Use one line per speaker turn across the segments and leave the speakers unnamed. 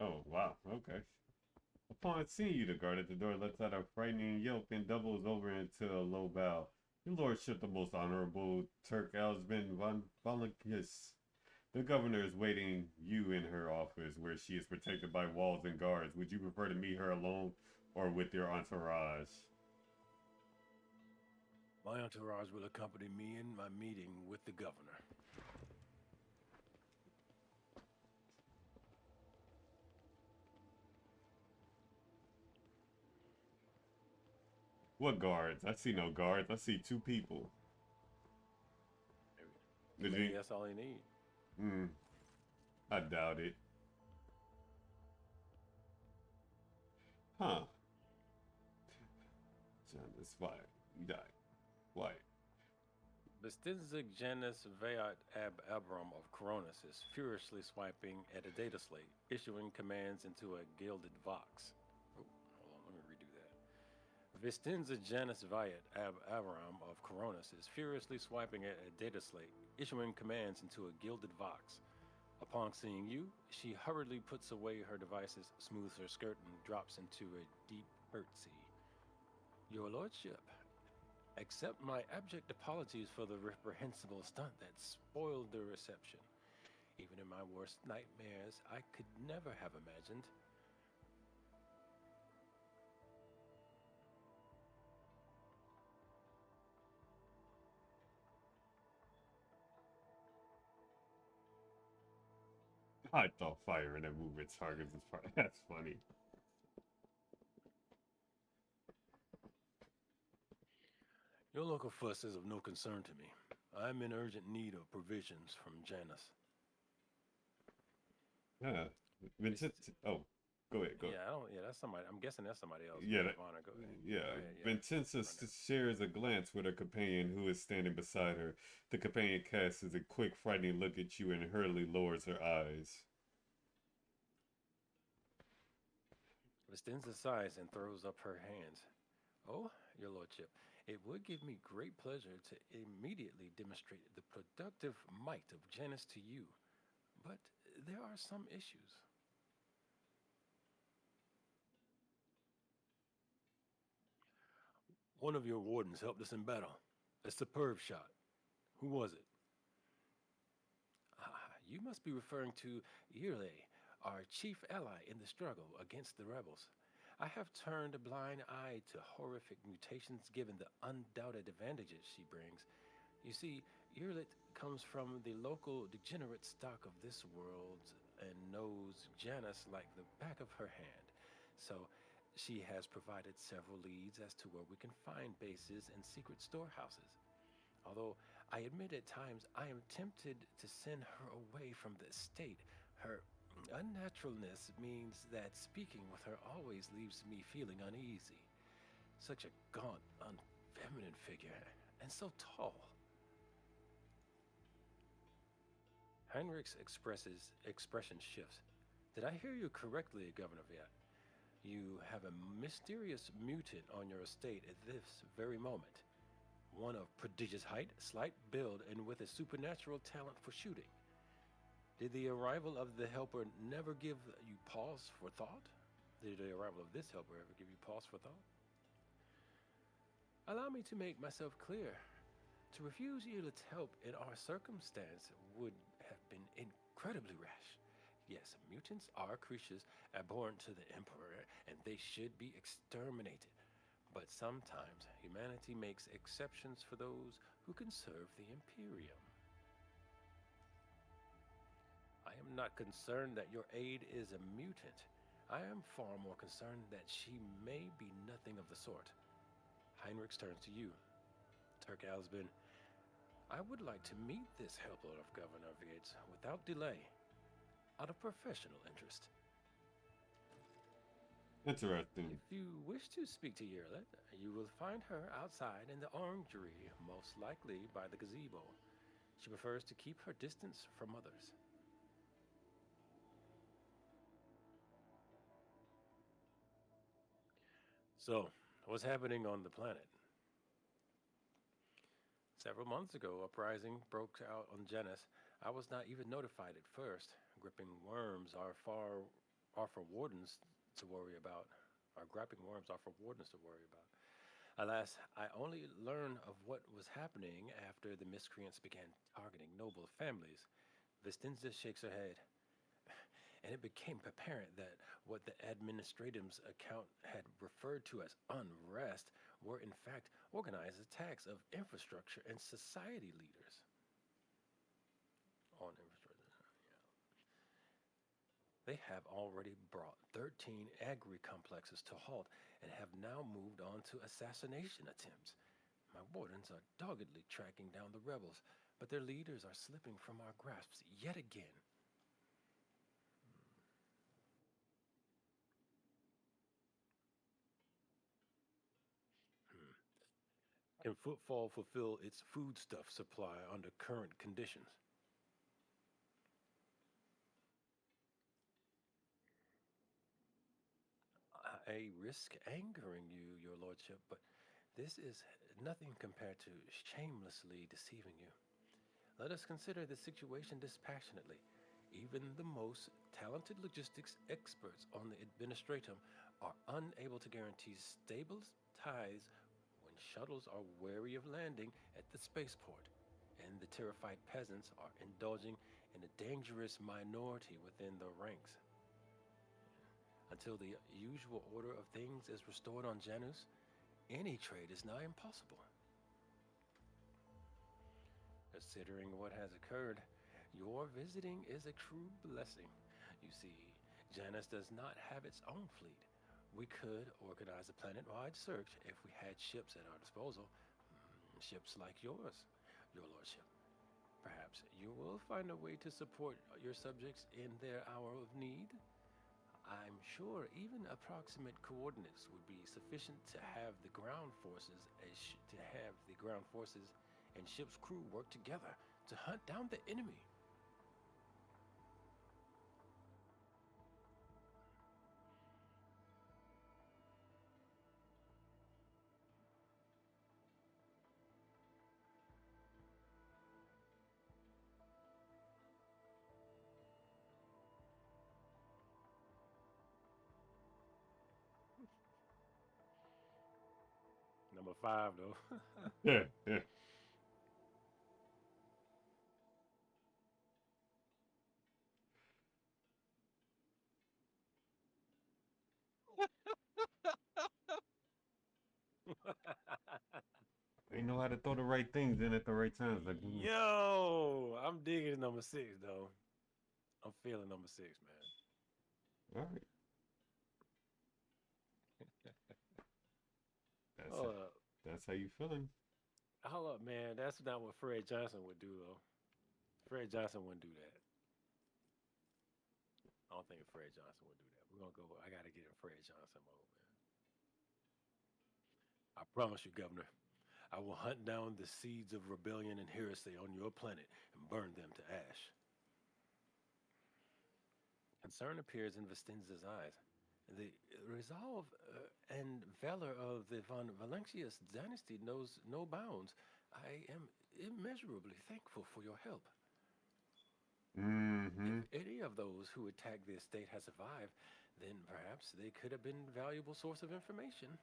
Oh, wow. Okay. Upon seeing you, the guard at the door lets out a frightening yelp and doubles over into a low bow. Your lordship, the most honorable Turk Alsbin von Valankis. The governor is waiting you in her office, where she is protected by walls and guards. Would you prefer to meet her alone or with your entourage?
My entourage will accompany me in my meeting with the governor.
What guards? I see no guards. I see two people. Did
Maybe
you?
that's all he need.
Hmm. I doubt it. Huh. John is fired. You died. Why?
Bestinzik Janus Veat Ab Abram of Coronis is furiously swiping at a data slate, issuing commands into a gilded vox. Oh, hold on, let me redo that. Vistinza Janus Viat Ab Avram of Coronis is furiously swiping at a data slate, issuing commands into a gilded vox. Upon seeing you, she hurriedly puts away her devices, smooths her skirt, and drops into a deep curtsy. Your lordship, accept my abject apologies for the reprehensible stunt that spoiled the reception. Even in my worst nightmares, I could never have imagined.
I thought fire and then movement targets is part. That's funny.
Your local fuss is of no concern to me. I'm in urgent need of provisions from Janus.
Yeah. Vincent. Oh, go ahead. Go ahead.
Yeah, I don't. Yeah, that's somebody. I'm guessing that's somebody else.
Yeah.
Maid of honor. Go ahead. Go
Yeah.
ahead. Yeah.
Vincenza
Run that.
shares a glance with her companion who is standing beside her. The companion casts a quick, frightening look at you and hurriedly lowers her eyes.
Vestinza sighs and throws up her hands. Oh, your lordship, it would give me great pleasure to immediately demonstrate the productive might of Janus to you, but there are some issues. One of your wardens helped us in battle. A superb shot. Who was it? Ah, you must be referring to Irle, our chief ally in the struggle against the rebels. I have turned a blind eye to horrific mutations given the undoubted advantages she brings. You see, Irlit comes from the local degenerate stock of this world and knows Janus like the back of her hand. So she has provided several leads as to where we can find bases and secret storehouses. Although I admit at times I am tempted to send her away from the estate. Her unnaturalness means that speaking with her always leaves me feeling uneasy. Such a gaunt, unfeminine figure, and so tall. Heinrich's expression shifts. Did I hear you correctly, Governor Viat? You have a mysterious mutant on your estate at this very moment. One of prodigious height, slight build, and with a supernatural talent for shooting. Did the arrival of the helper never give you pause for thought? Did the arrival of this helper ever give you pause for thought? Allow me to make myself clear. To refuse Eulit's help in our circumstance would have been incredibly rash. Yes, mutants are creatures abhorrent to the Emperor, and they should be exterminated. But sometimes humanity makes exceptions for those who can serve the Imperium. I am not concerned that your aide is a mutant. I am far more concerned that she may be nothing of the sort. Heinrich turns to you. Turk Alsbin, I would like to meet this helper of Governor Vids without delay, out of professional interest.
Interesting.
If you wish to speak to Yerlet, you will find her outside in the orangery, most likely by the gazebo. She prefers to keep her distance from others. So, what's happening on the planet? Several months ago, uprising broke out on Genis. I was not even notified at first. Gripping worms are far are for wardens to worry about. Our grappling worms are for wardens to worry about. Alas, I only learned of what was happening after the miscreants began targeting noble families. Vistinza shakes her head, and it became apparent that what the administratum's account had referred to as unrest were in fact organized attacks of infrastructure and society leaders on infrastructure. They have already brought 13 agri complexes to halt and have now moved on to assassination attempts. My wardens are doggedly tracking down the rebels, but their leaders are slipping from our grasps yet again. Can Footfall fulfill its foodstuff supply under current conditions? I risk angering you, your lordship, but this is nothing compared to shamelessly deceiving you. Let us consider the situation dispassionately. Even the most talented logistics experts on the administratum are unable to guarantee stable ties when shuttles are wary of landing at the spaceport, and the terrified peasants are indulging in a dangerous minority within the ranks. Until the usual order of things is restored on Janus, any trade is now impossible. Considering what has occurred, your visiting is a true blessing. You see, Janus does not have its own fleet. We could organize a planet-wide search if we had ships at our disposal. Ships like yours, your lordship. Perhaps you will find a way to support your subjects in their hour of need. I'm sure even approximate coordinates would be sufficient to have the ground forces and ship's crew work together to hunt down the enemy. Number five, though.
Yeah, yeah. They know how to throw the right things in at the right times. Like,
Yo, I'm digging number six, though. I'm feeling number six, man.
all right, that's
Hold up.
that's how you feeling.
Hold up, man. That's not what Fred Johnson would do, though. Fred Johnson wouldn't do that. I don't think Fred Johnson would do that. We're gonna go. I gotta get in Fred Johnson mode, man. I promise you, Governor, I will hunt down the seeds of rebellion and heresy on your planet and burn them to ash. Concern appears in Vestinza's eyes. The resolve and valor of the von Valencius dynasty knows no bounds. I am immeasurably thankful for your help. If
Mm-hmm.
any of those who attacked the estate has survived, then perhaps they could have been a valuable source of information.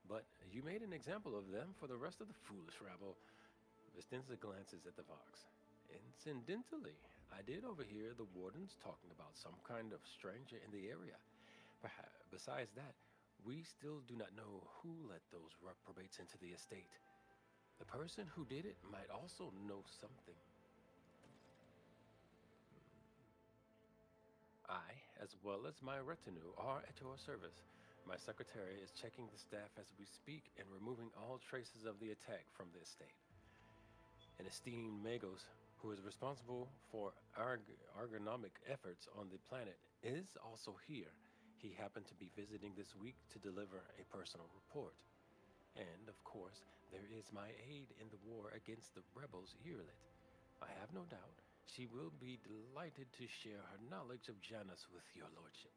But you made an example of them for the rest of the foolish rabble. Vestinza glances at the Vox. Incidentally, I did overhear the wardens talking about some kind of stranger in the area. Perhaps, besides that, we still do not know who let those reprobates into the estate. The person who did it might also know something. I, as well as my retinue, are at your service. My secretary is checking the staff as we speak and removing all traces of the attack from the estate. An esteemed Magos, who is responsible for ergonomic efforts on the planet, is also here. He happened to be visiting this week to deliver a personal report. And, of course, there is my aide in the war against the rebels, Earlet. I have no doubt she will be delighted to share her knowledge of Janus with your lordship.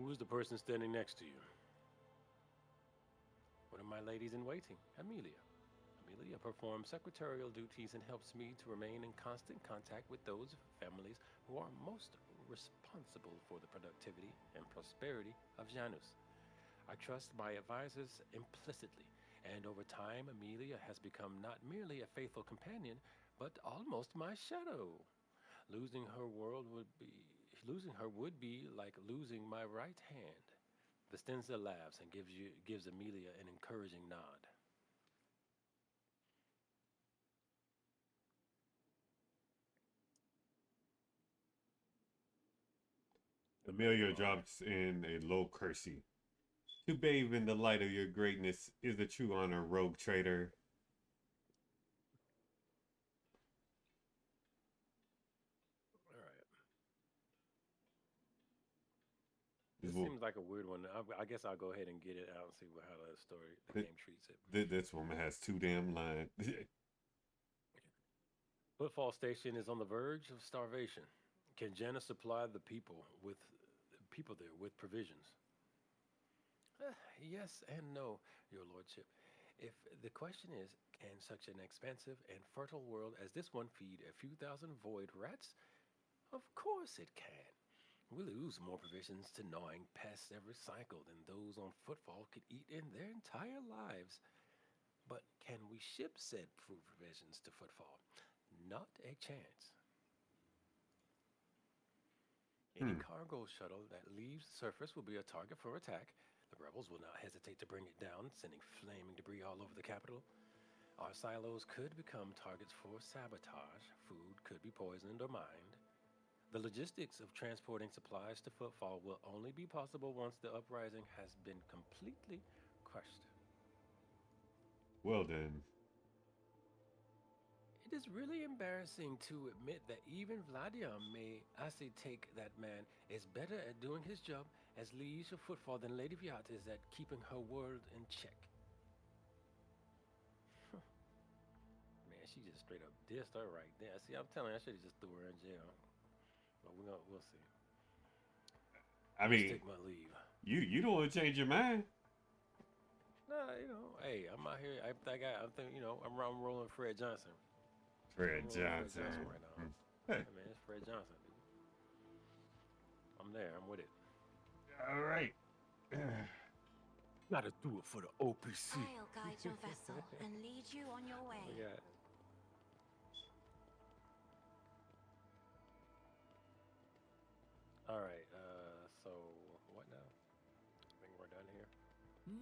Who is the person standing next to you? One of my ladies in waiting, Amelia. Amelia performs secretarial duties and helps me to remain in constant contact with those families who are most responsible for the productivity and prosperity of Janus. I trust my advisors implicitly, and over time, Amelia has become not merely a faithful companion, but almost my shadow. Losing her world would be Losing her would be like losing my right hand. Vistenza laughs and gives Amelia an encouraging nod.
Amelia
All right.
drops in a low curtsy. To bathe in the light of your greatness is a true honor, rogue trader.
All right.
This,
This
will,
seems like a weird one. I guess I'll go ahead and get it out and see how the story, the
th-
game treats it.
this woman has two damn lines.
Footfall Station is on the verge of starvation. Can Janice supply the people there with provisions? Yes and no, Your Lordship. If the question is, can such an expansive and fertile world as this one feed a few thousand void rats? Of course it can. We lose more provisions to gnawing pests every cycle than those on footfall could eat in their entire lives. But can we ship said food provisions to footfall? Not a chance. Any
Hmm.
cargo shuttle that leaves the surface will be a target for attack. The rebels will not hesitate to bring it down, sending flaming debris all over the capital. Our silos could become targets for sabotage. Food could be poisoned or mined. The logistics of transporting supplies to Footfall will only be possible once the uprising has been completely crushed.
Well then,
It is really embarrassing to admit that even Vladium may actually take that man is better at doing his job as liege of Footfall than Lady Viat is at keeping her world in check. Man, she just straight up dissed her right there. See, I'm telling you, I should have just threw her in jail. But we'll see.
I
Let's
mean,
take my leave.
you don't want to change your mind.
Nah, hey, I'm out here. I think, I'm rolling Fred Johnson.
Fred
I'm rolling Fred
Johnson.
Johnson right now.
Hmm. Hey,
Hey, man, it's Fred Johnson, dude. I'm there. I'm with it.
all right.
Gotta do it for the OPC.
I'll guide your vessel and lead you on your way.
We got. All right. So what now? I think we're done here.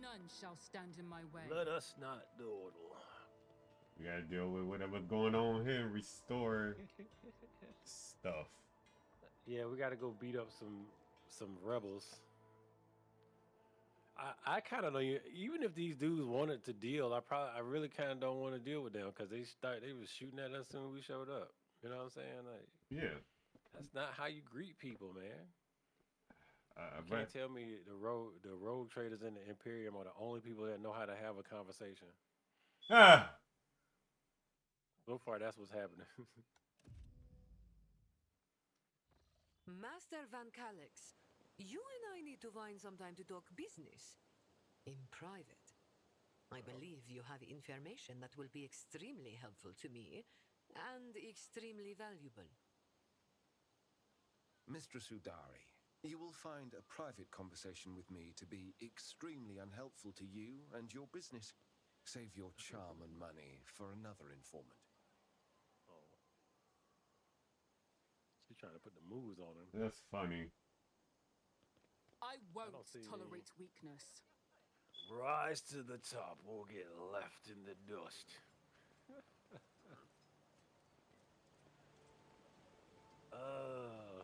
None shall stand in my way.
Let us not dawdle.
We gotta deal with whatever's going on here and restore stuff.
Yeah, we gotta go beat up some rebels. I kind of know you. Even if these dudes wanted to deal, I really kind of don't want to deal with them because they was shooting at us as soon as we showed up. You know what I'm saying? Like
Yeah.
that's not how you greet people, man. You
But
can't tell me the road traders in the Imperium are the only people that know how to have a conversation.
ah,
So far, that's what's happening.
Master Van Calix, you and I need to find some time to talk business. In private. I believe you have information that will be extremely helpful to me and extremely valuable.
Mistress Udari, you will find a private conversation with me to be extremely unhelpful to you and your business. Save your charm and money for another informant.
Oh, she's trying to put the moves on him.
that's funny.
I won't
don't see-
tolerate weakness.
Rise to the top or get left in the dust. uh,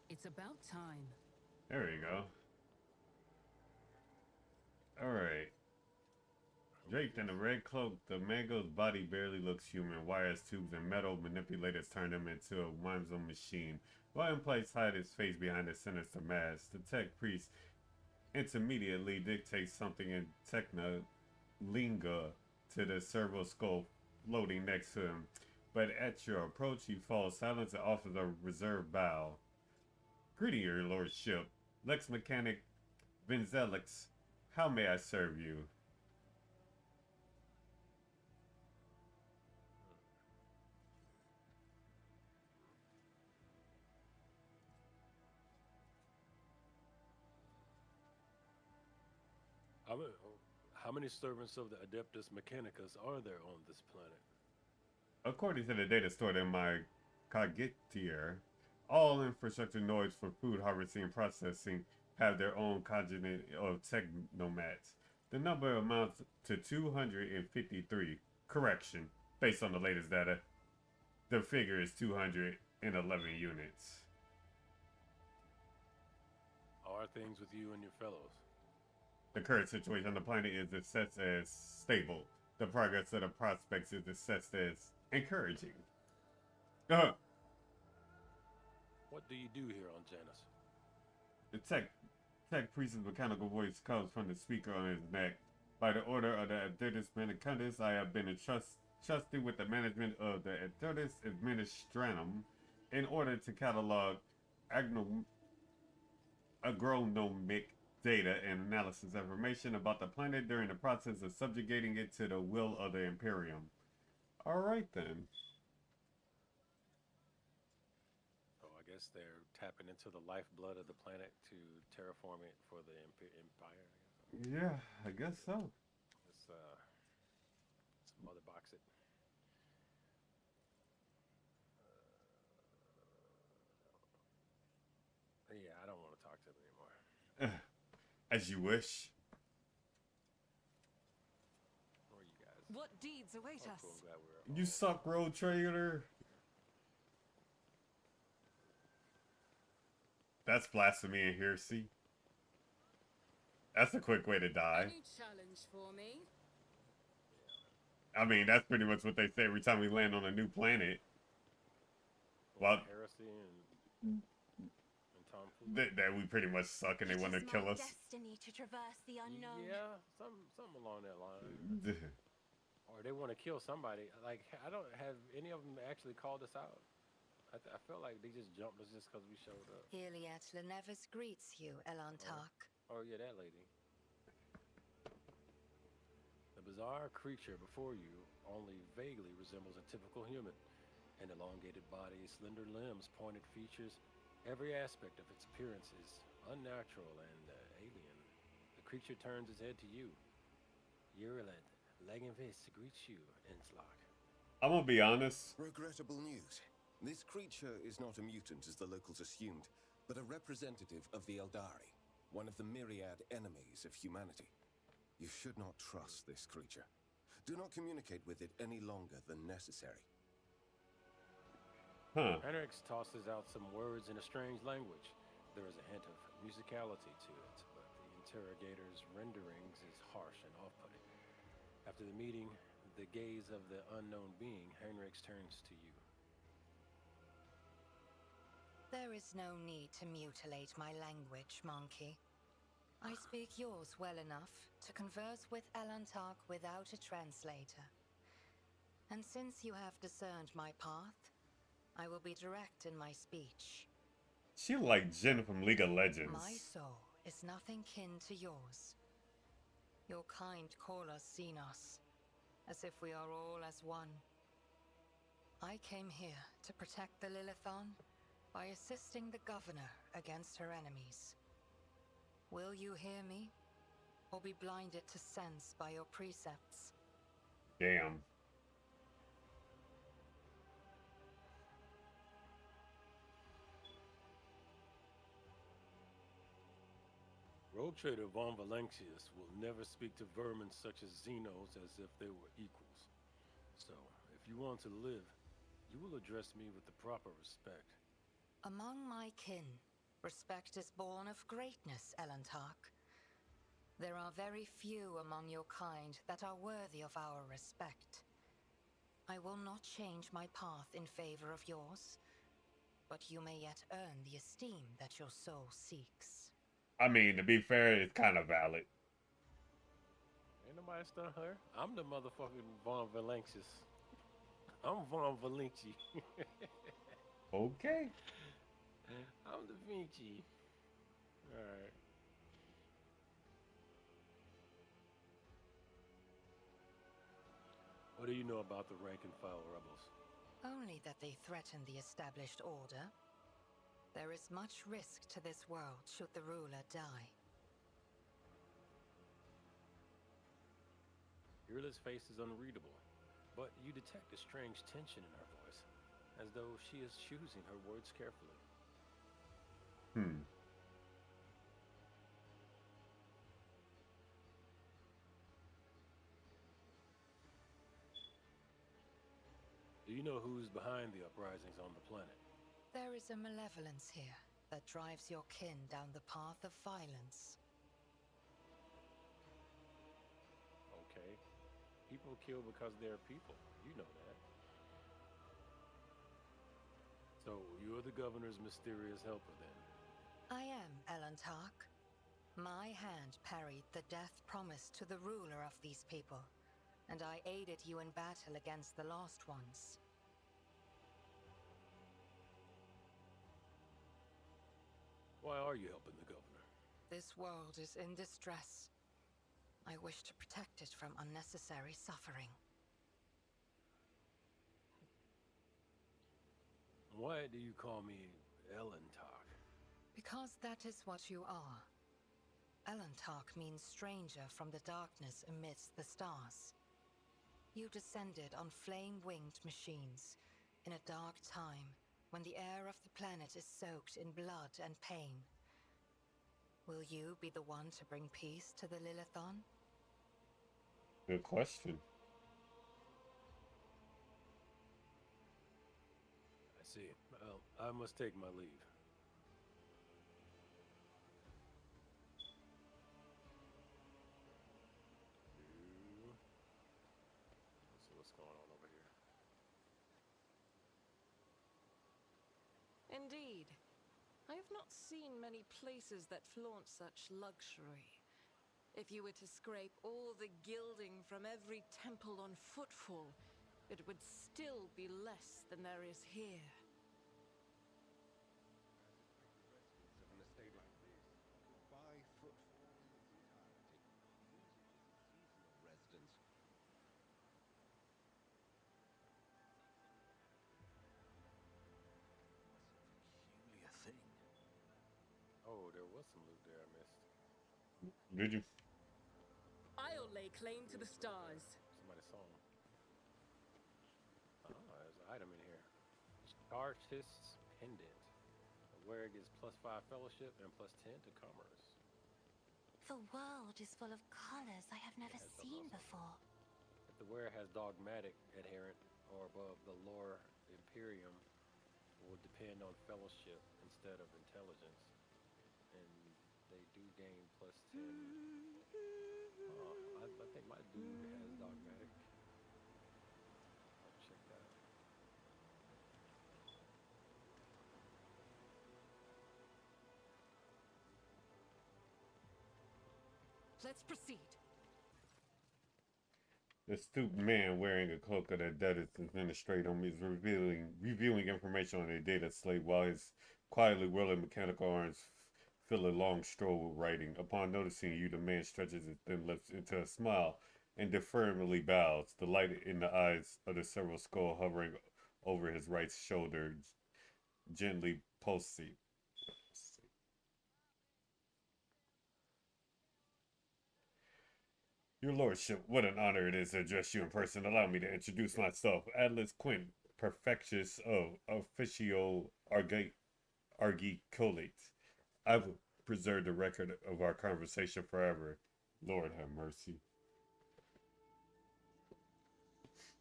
It's about time.
There you go. All right. Draped in a red cloak, the mango's body barely looks human. Wires, tubes, and metal manipulators turn him into a whimsical machine. While employees hide his face behind a sinister mask, the tech priest intermediately dictates something in Technolinga to the servo skull floating next to him. But at your approach, he falls silent and offers a reserved bow. Greeting your lordship. Lex Mechanic Vinzelix. How may I serve you?
How many servants of the Adeptus Mechanicus are there on this planet?
According to the data stored in my Cogitier, all infrastructure nodes for food harvesting and processing have their own contingent of technomats. The number amounts to 253. Correction, based on the latest data, the figure is 211 units.
How are things with you and your fellows?
The current situation on the planet is assessed as stable. The progress of the prospects is assessed as encouraging.
What do you do here on Janus?
The tech priest's mechanical voice comes from the speaker on his neck. By the order of the Adeptus Mechanicus, I have been entrusted with the management of the Adeptus Administranum in order to catalog agronomic data and analysis information about the planet during the process of subjugating it to the will of the Imperium. Alright then.
Oh, I guess they're tapping into the lifeblood of the planet to terraform it for the Empire, I guess.
Yeah, I guess so.
Let's mother box it. Yeah, I don't want to talk to them anymore.
As you wish.
Where are you guys?
What deeds await
Oh,
us?
cool, I'm glad we're
You suck, road trader. That's blasphemy and heresy. That's a quick way to die.
Any challenge for me?
I mean, that's pretty much what they say every time we land on a new planet. Well,
heresy and tomfoolery.
that we pretty much suck and they want to kill us.
Destiny to traverse the unknown.
Yeah, something along that line. Or they want to kill somebody. Like, I don't have any of them actually called us out. I feel like they just jumped us just because we showed up.
Iliad Lenevis greets you, Elantark.
Oh yeah, that lady. The bizarre creature before you only vaguely resembles a typical human. An elongated body, slender limbs, pointed features. Every aspect of its appearance is unnatural and alien. The creature turns its head to you. Urilet, Legenvis greets you, Inslok.
I'm gonna be honest.
Regrettable news. This creature is not a mutant as the locals assumed, but a representative of the Eldari, one of the myriad enemies of humanity. You should not trust this creature. Do not communicate with it any longer than necessary.
Huh.
Henrix tosses out some words in a strange language. There is a hint of musicality to it, but the interrogator's renderings is harsh and off-putting. After the meeting, the gaze of the unknown being, Henrix turns to you.
There is no need to mutilate my language, monkey. I speak yours well enough to converse with Elantark without a translator. And since you have discerned my path, I will be direct in my speech.
She like Jen from League of Legends.
My soul is nothing kin to yours. Your kind call us Xenos, as if we are all as one. I came here to protect the Lilithon by assisting the governor against her enemies. Will you hear me, or be blinded to sense by your precepts?
Damn.
Rogue Trader Von Valencius will never speak to vermin such as Xenos as if they were equals. So, if you want to live, you will address me with the proper respect.
Among my kin, respect is born of greatness, Elantark. There are very few among your kind that are worthy of our respect. I will not change my path in favor of yours, but you may yet earn the esteem that your soul seeks.
I mean, to be fair, it's kind of valid.
Ain't nobody stun her. I'm the motherfucking Von Valencius. I'm Von Valenci.
Okay.
I'm Da Vinci. Alright. What do you know about the rank and file rebels?
Only that they threaten the established order. There is much risk to this world should the ruler die.
Riddler's face is unreadable, but you detect a strange tension in her voice, as though she is choosing her words carefully. Do you know who's behind the uprisings on the planet?
There is a malevolence here that drives your kin down the path of violence.
Okay. People kill because they're people. You know that. So, you're the governor's mysterious helper, then?
I am Owlcat. My hand parried the death promised to the ruler of these people, and I aided you in battle against the Lost Ones.
Why are you helping the governor?
This world is in distress. I wish to protect it from unnecessary suffering.
Why do you call me Owlcat?
Because that is what you are. Owlcat means stranger from the darkness amidst the stars. You descended on flame-winged machines in a dark time when the air of the planet is soaked in blood and pain. Will you be the one to bring peace to the Lilithon?
Good question.
I see. Well, I must take my leave. Let's see what's going on over here.
Indeed. I have not seen many places that flaunt such luxury. If you were to scrape all the gilding from every temple on footfall, it would still be less than there is here.
Of an estate like this, by footfall in its entirety, seasonal residents. Peculiar thing.
Oh, there was some loot there I missed.
Did you?
I'll lay claim to the stars.
Somebody saw him. Oh, there's an item in here. Artist's Pendant. Where it gives +5 fellowship and +10 to commerce.
The world is full of colors I have never
Yes, that's
seen
awesome.
before.
If the wearer has dogmatic adherent or above, the lore Imperium will depend on fellowship instead of intelligence. And they do gain +10. I think my dude has dogmatic. I'll check that out.
Let's proceed.
The astute man wearing a cloak of the Debtors Administratum is revealing information on a data slate while his quietly whirling mechanical arms fill a long stroll with writing. Upon noticing you, the man stretches his thin lips into a smile and defermentally bows, the light in the eyes of the several skull hovering over his right shoulder gently pulsate. Your Lordship, what an honor it is to address you in person. Allow me to introduce myself, Atlas Quint, Perfectus of Officio Argicolate. I will preserve the record of our conversation forever. Lord have mercy.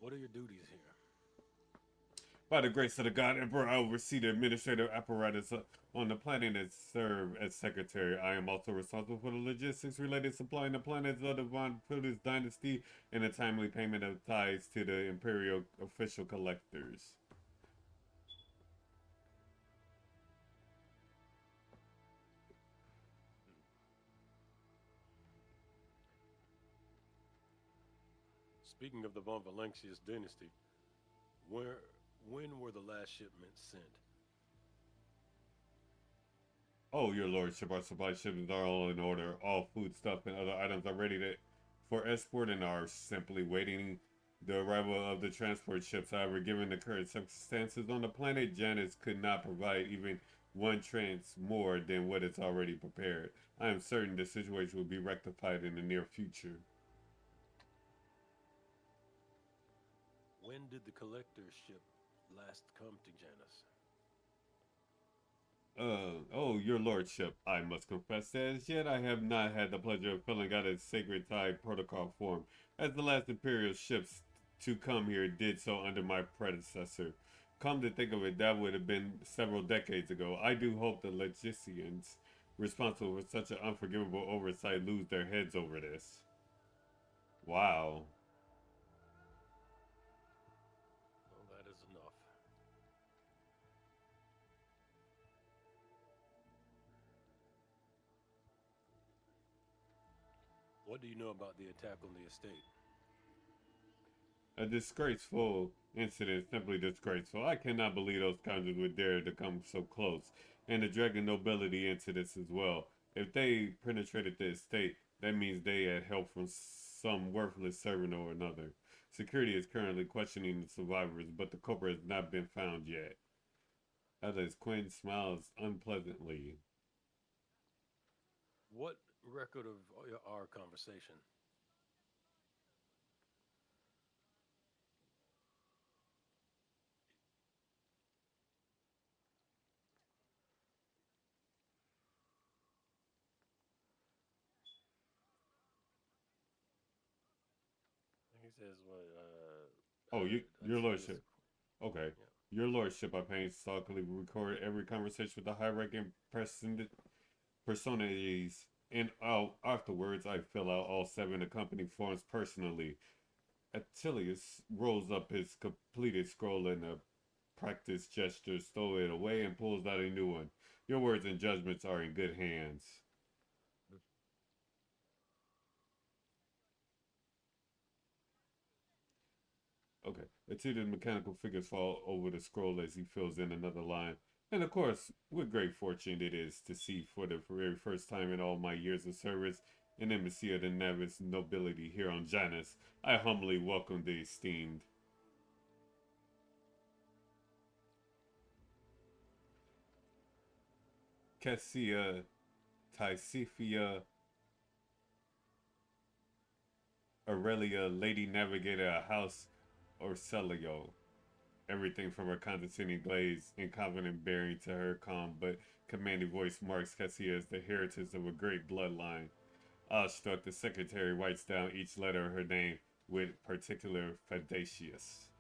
What are your duties here?
By the grace of the God Emperor, I oversee the administrative apparatus on the planet and serve as secretary. I am also responsible for the logistics related to supplying the planets of the Von Pildes dynasty and the timely payment of tithes to the imperial official collectors.
Speaking of the Von Valencius dynasty, when were the last shipments sent?
Oh, your lordship, our supply shipments are all in order. All food stuff and other items are ready for export and are simply waiting the arrival of the transport ships. However, given the current circumstances on the planet, Janus could not provide even one trance more than what is already prepared. I am certain the situation will be rectified in the near future.
When did the collector ship last come to Janus?
Oh, your lordship, I must confess that as yet I have not had the pleasure of filling out a sacred tide protocol form, as the last Imperial ships to come here did so under my predecessor. Come to think of it, that would have been several decades ago. I do hope the logicians responsible for such an unforgivable oversight lose their heads over this. Wow.
Well, that is enough. What do you know about the attack on the estate?
A disgraceful incident, simply disgraceful. I cannot believe those scoundrels would dare to come so close, and to drag the nobility into this as well. If they penetrated the estate, that means they had help from some worthless servant or another. Security is currently questioning the survivors, but the culprit has not been found yet. As Quinn smiles unpleasantly.
What record of our conversation? He says, "What?
Oh,
I'd
your
say this.
lordship. Okay.
Yeah.
Your lordship, I painstakingly record every conversation with the high-ranking personages, and afterwards I fill out all 7 accompanying forms personally. Attilius rolls up his completed scroll in a practiced gesture, stow it away, and pulls out a new one. Your words and judgments are in good hands. Okay. Attilius' mechanical figures fall over the scroll as he fills in another line. And of course, what great fortune it is to see for the very first time in all my years of service an embassy of the Navis nobility here on Janus. I humbly welcome the esteemed Cassia Tysifia Aurelia, Lady Navigator, a House Orcelio. Everything from her condescending glaze and confident bearing to her calm but commanding voice marks Cassia as the heritage of a great bloodline. Awestruck, the secretary writes down each letter of her name with particular fadacious.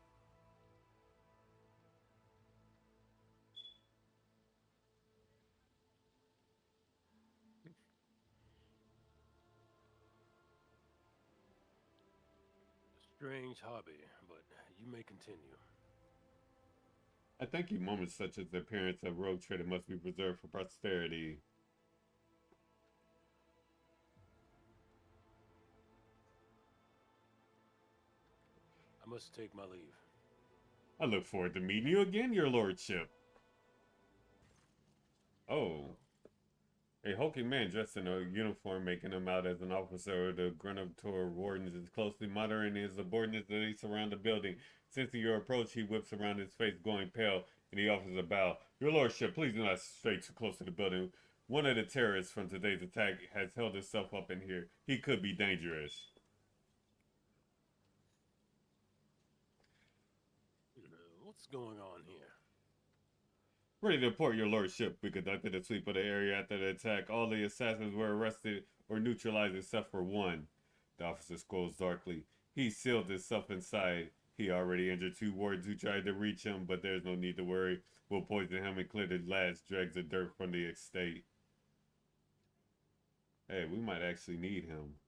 Strange hobby, but you may continue.
I thank you. Moments such as the appearance of rogue trader must be preserved for posterity.
I must take my leave.
I look forward to meeting you again, your lordship. Oh. A hulking man dressed in a uniform making him out as an officer of the Grenadier Wardens is closely monitoring his subordinates as they surround the building. Sensing your approach, he whips around his face, going pale, and he offers a bow. Your lordship, please do not stray too close to the building. One of the terrorists from today's attack has held himself up in here. He could be dangerous.
What's going on here?
Ready to report, your lordship. We conducted a sweep of the area after the attack. All the assassins were arrested or neutralized except for one. The officer scrolls darkly. He sealed himself inside. He already injured 2 wardens who tried to reach him, but there's no need to worry. We'll poison him and clear the last dregs of dirt from the estate. Hey, we might actually need him.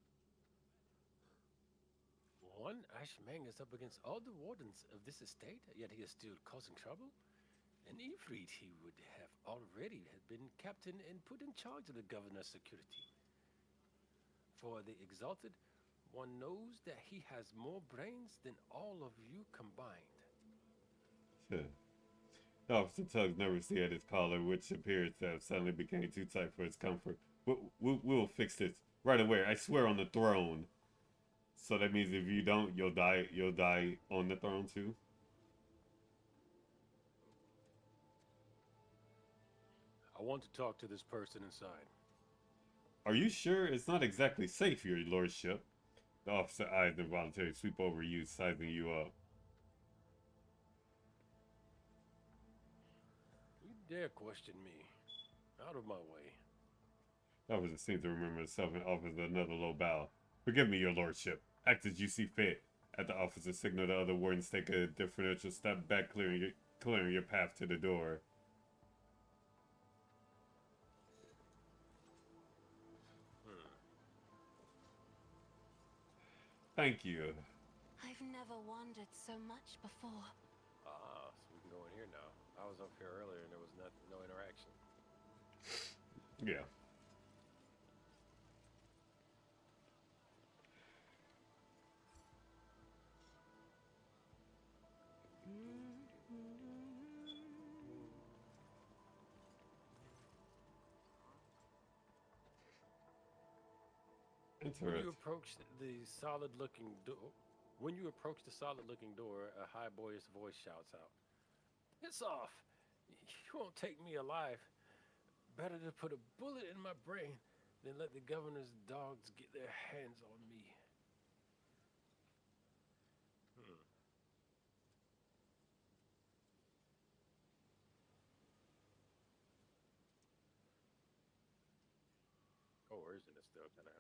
One Ashmang is up against all the wardens of this estate, yet he is still causing trouble? An Ifrit he would have already had been captain and put in charge of the governor's security. For the exalted, one knows that he has more brains than all of you combined.
The officer tugs nervously at his collar, which appears to have suddenly become too tight for his comfort. We'll fix this right away. I swear on the throne. So that means if you don't, you'll die. You'll die on the throne too.
I want to talk to this person inside.
Are you sure it's not exactly safe, your lordship? The officer eyes involuntarily sweep over you, sizing you up.
You dare question me? Out of my way.
The officer seems to remember himself and offers another low bow. Forgive me, your lordship. Act as you see fit. At the officer signal, the other wardens take a deferential step back, clearing your path to the door. Thank you.
I've never wondered so much before.
Ah, so we can go in here now. I was up here earlier and there was no interaction.
Yeah.
When you approach the solid-looking door, a high boyish voice shouts out, "It's off! You won't take me alive. Better to put a bullet in my brain than let the governor's dogs get their hands on me." Coercion is still kind of,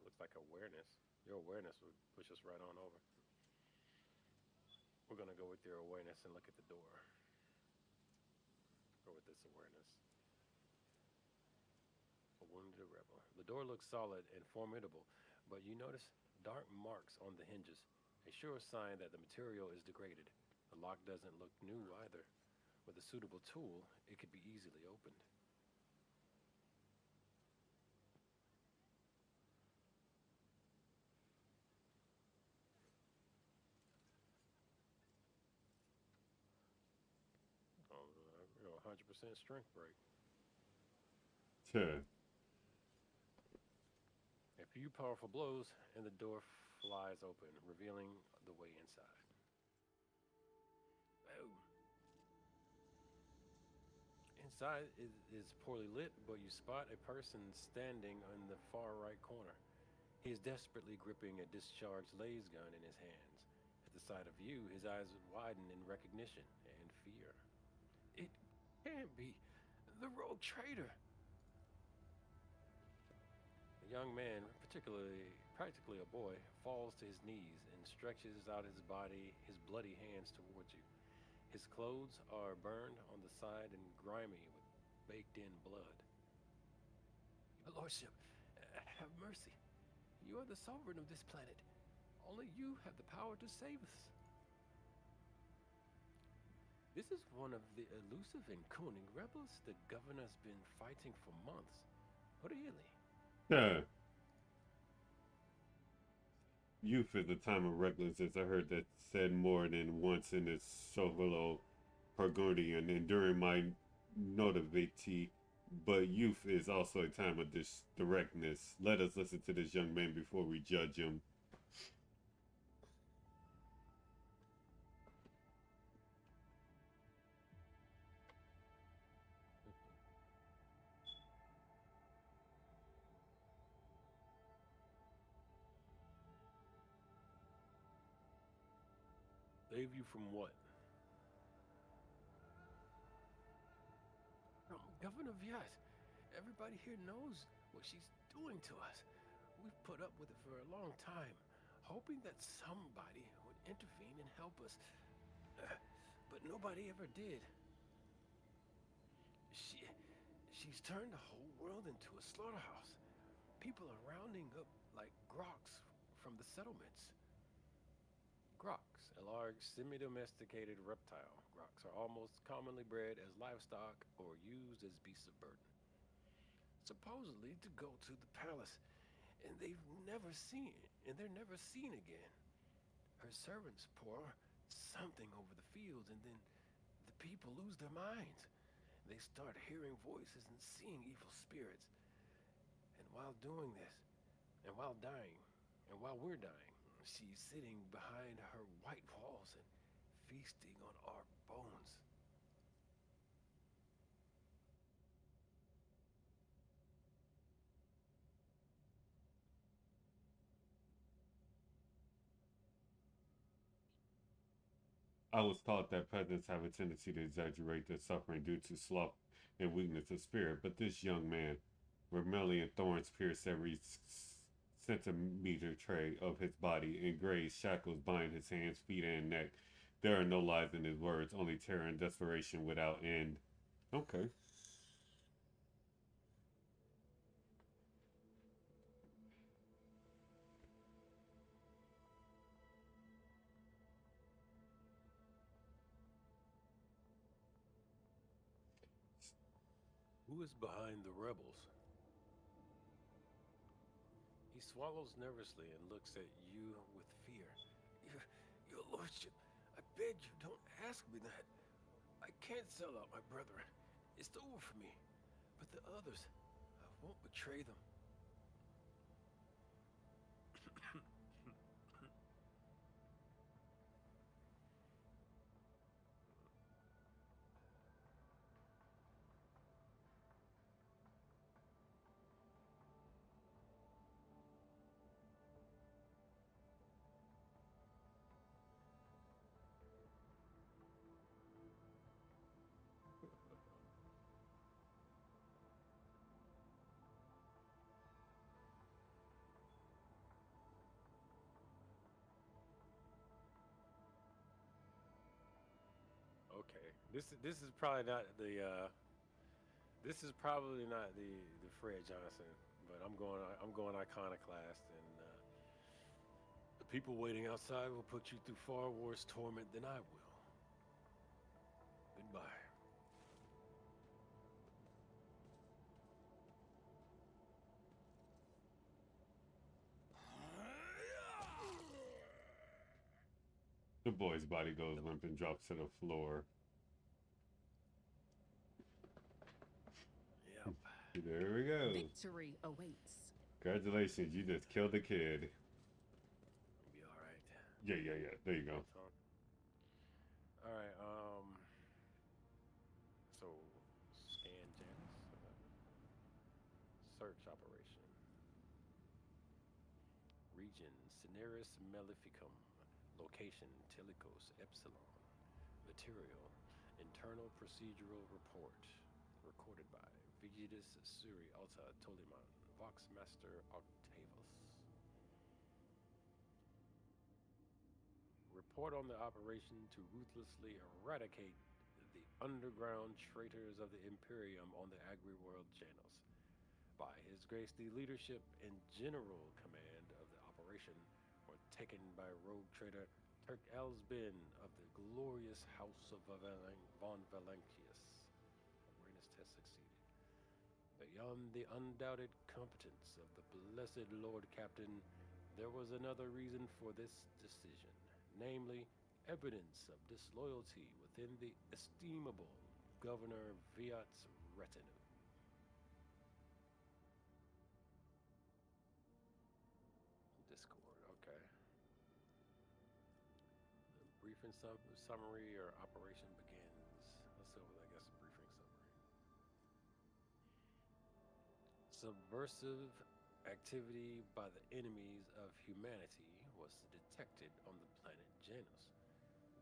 looks like awareness. Your awareness would push us right on over. We're gonna go with your awareness and look at the door. Go with this awareness. A wounded rebel. The door looks solid and formidable, but you notice dark marks on the hinges, a sure sign that the material is degraded. The lock doesn't look new either. With a suitable tool, it could be easily opened. Oh, 100% strength break.
Sure.
A few powerful blows, and the door flies open, revealing the way inside. Oh. Inside is poorly lit, but you spot a person standing in the far right corner. He is desperately gripping a discharged laser gun in his hands. At the sight of you, his eyes widen in recognition and fear. It can't be the rogue traitor. A young man, practically a boy, falls to his knees and stretches out his body, his bloody hands towards you. His clothes are burned on the side and grimy with baked-in blood. Your lordship, have mercy. You are the sovereign of this planet. Only you have the power to save us. This is one of the elusive and cunning rebels the governor's been fighting for months. Really?
Yeah. Youth is a time of recklessness. I heard that said more than once in this solo Burgundian and during my notivity, but youth is also a time of this directness. Let us listen to this young man before we judge him.
Save you from what? Governor Viat, everybody here knows what she's doing to us. We've put up with it for a long time, hoping that somebody would intervene and help us. But nobody ever did. She's turned the whole world into a slaughterhouse. People are rounding up like groks from the settlements. Groks, a large semi-domesticated reptile. Groks are almost commonly bred as livestock or used as beasts of burden. Supposedly to go to the palace, and they're never seen again. Her servants pour something over the fields, and then the people lose their minds. They start hearing voices and seeing evil spirits. And while doing this, and while dying, and while we're dying, she's sitting behind her white walls and feasting on our bones.
I was taught that peasants have a tendency to exaggerate their suffering due to sloth and weakness of spirit, but this young man, vermilion thorns pierce every centimeter tray of his body, and gray shackles bind his hands, feet, and neck. There are no lies in his words, only terror and desperation without end. Okay.
Who is behind the rebels? He swallows nervously and looks at you with fear. Your lordship, I beg you, don't ask me that. I can't sell out my brethren. It's over for me. But the others, I won't betray them. Okay, this is probably not the the Fred Johnson, but I'm going iconoclast, and the people waiting outside will put you through far worse torment than I will. Goodbye.
The boy's body goes limp and drops to the floor.
Yep.
There we go.
Victory awaits.
Congratulations, you just killed the kid.
Be all right.
Yeah. There you go.
All right. So scan Janus. Search operation. Region Cineris Maleficum. Location Telicos Epsilon. Material Internal Procedural Report. Recorded by Vigidus Suri Alta Toliman. Voxmaster Octavus. Report on the operation to ruthlessly eradicate the underground traitors of the Imperium on the Agri-World Janos. By His Grace, the leadership and general command of the operation were taken by rogue traitor Turk Elsbin of the glorious House of von Valancius. Awareness test succeeded. Beyond the undoubted competence of the blessed Lord Captain, there was another reason for this decision, namely, evidence of disloyalty within the estimable Governor Viat's retinue. Discord, okay. The briefing summary or operation begins. Let's go with, I guess, a briefing summary. Subversive activity by the enemies of humanity was detected on the planet Janus.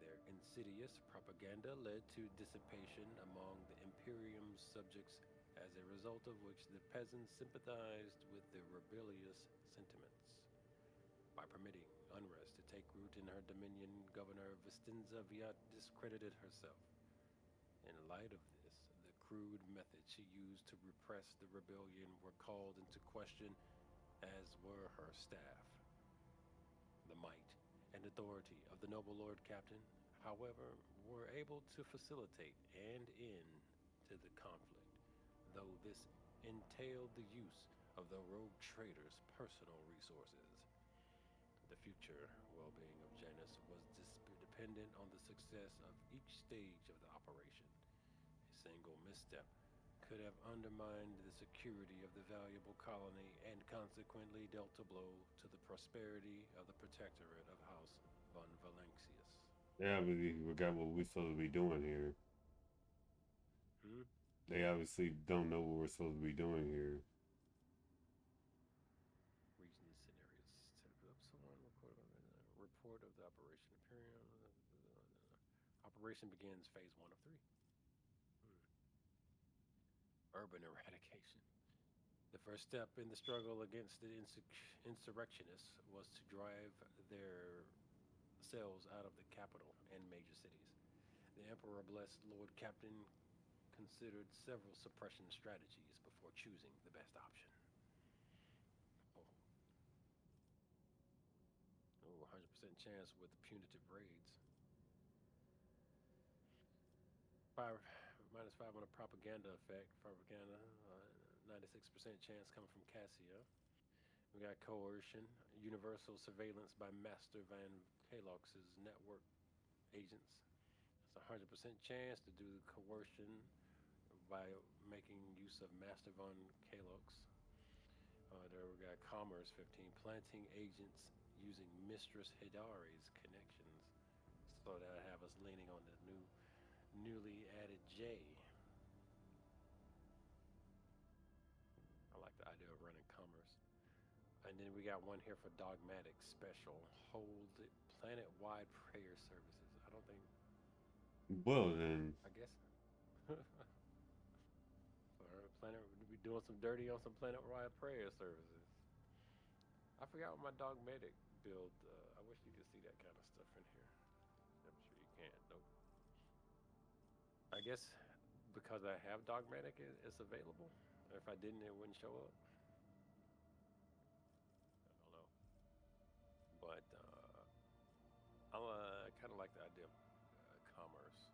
Their insidious propaganda led to dissipation among the Imperium's subjects, as a result of which the peasants sympathized with the rebellious sentiments. By permitting unrest to take root in her dominion, Governor Vistenza Viat discredited herself. In light of this, the crude methods she used to repress the rebellion were called into question, as were her staff. The might and authority of the noble Lord Captain, however, were able to facilitate and end to the conflict, though this entailed the use of the rogue trader's personal resources. The future well-being of Janus was dependent on the success of each stage of the operation. A single misstep could have undermined the security of the valuable colony and consequently dealt a blow to the prosperity of the protectorate of House von Valencius.
They obviously forgot what we're supposed to be doing here.
Hmm?
They obviously don't know what we're supposed to be doing here.
Region scenarios. Set up someone report of the operation. Operation begins phase 1 of 3. Urban eradication. The first step in the struggle against the insurrectionists was to drive their cells out of the capital and major cities. The Emperor blessed Lord Captain considered several suppression strategies before choosing the best option. Oh, 100% chance with punitive raids. 5 on a propaganda effect. Propaganda, 96% chance coming from Cassia. We got coercion, universal surveillance by Master Van Kalox's network agents. It's a 100% chance to do coercion by making use of Master Van Kalox. There we got commerce, 15, planting agents using Mistress Hidari's connections. So that have us leaning on the newly added J. I like the idea of running commerce. And then we got one here for dogmatic special. Hold planet-wide prayer services. I don't think.
Well then,
I guess. Planet would be doing some dirty on some planet-wide prayer services. I forgot what my dogmatic build. I wish you could see that kind of stuff in here. I'm sure you can. Nope. I guess because I have dogmatic, it's available. If I didn't, it wouldn't show up. I don't know. But I kind of like the idea of commerce.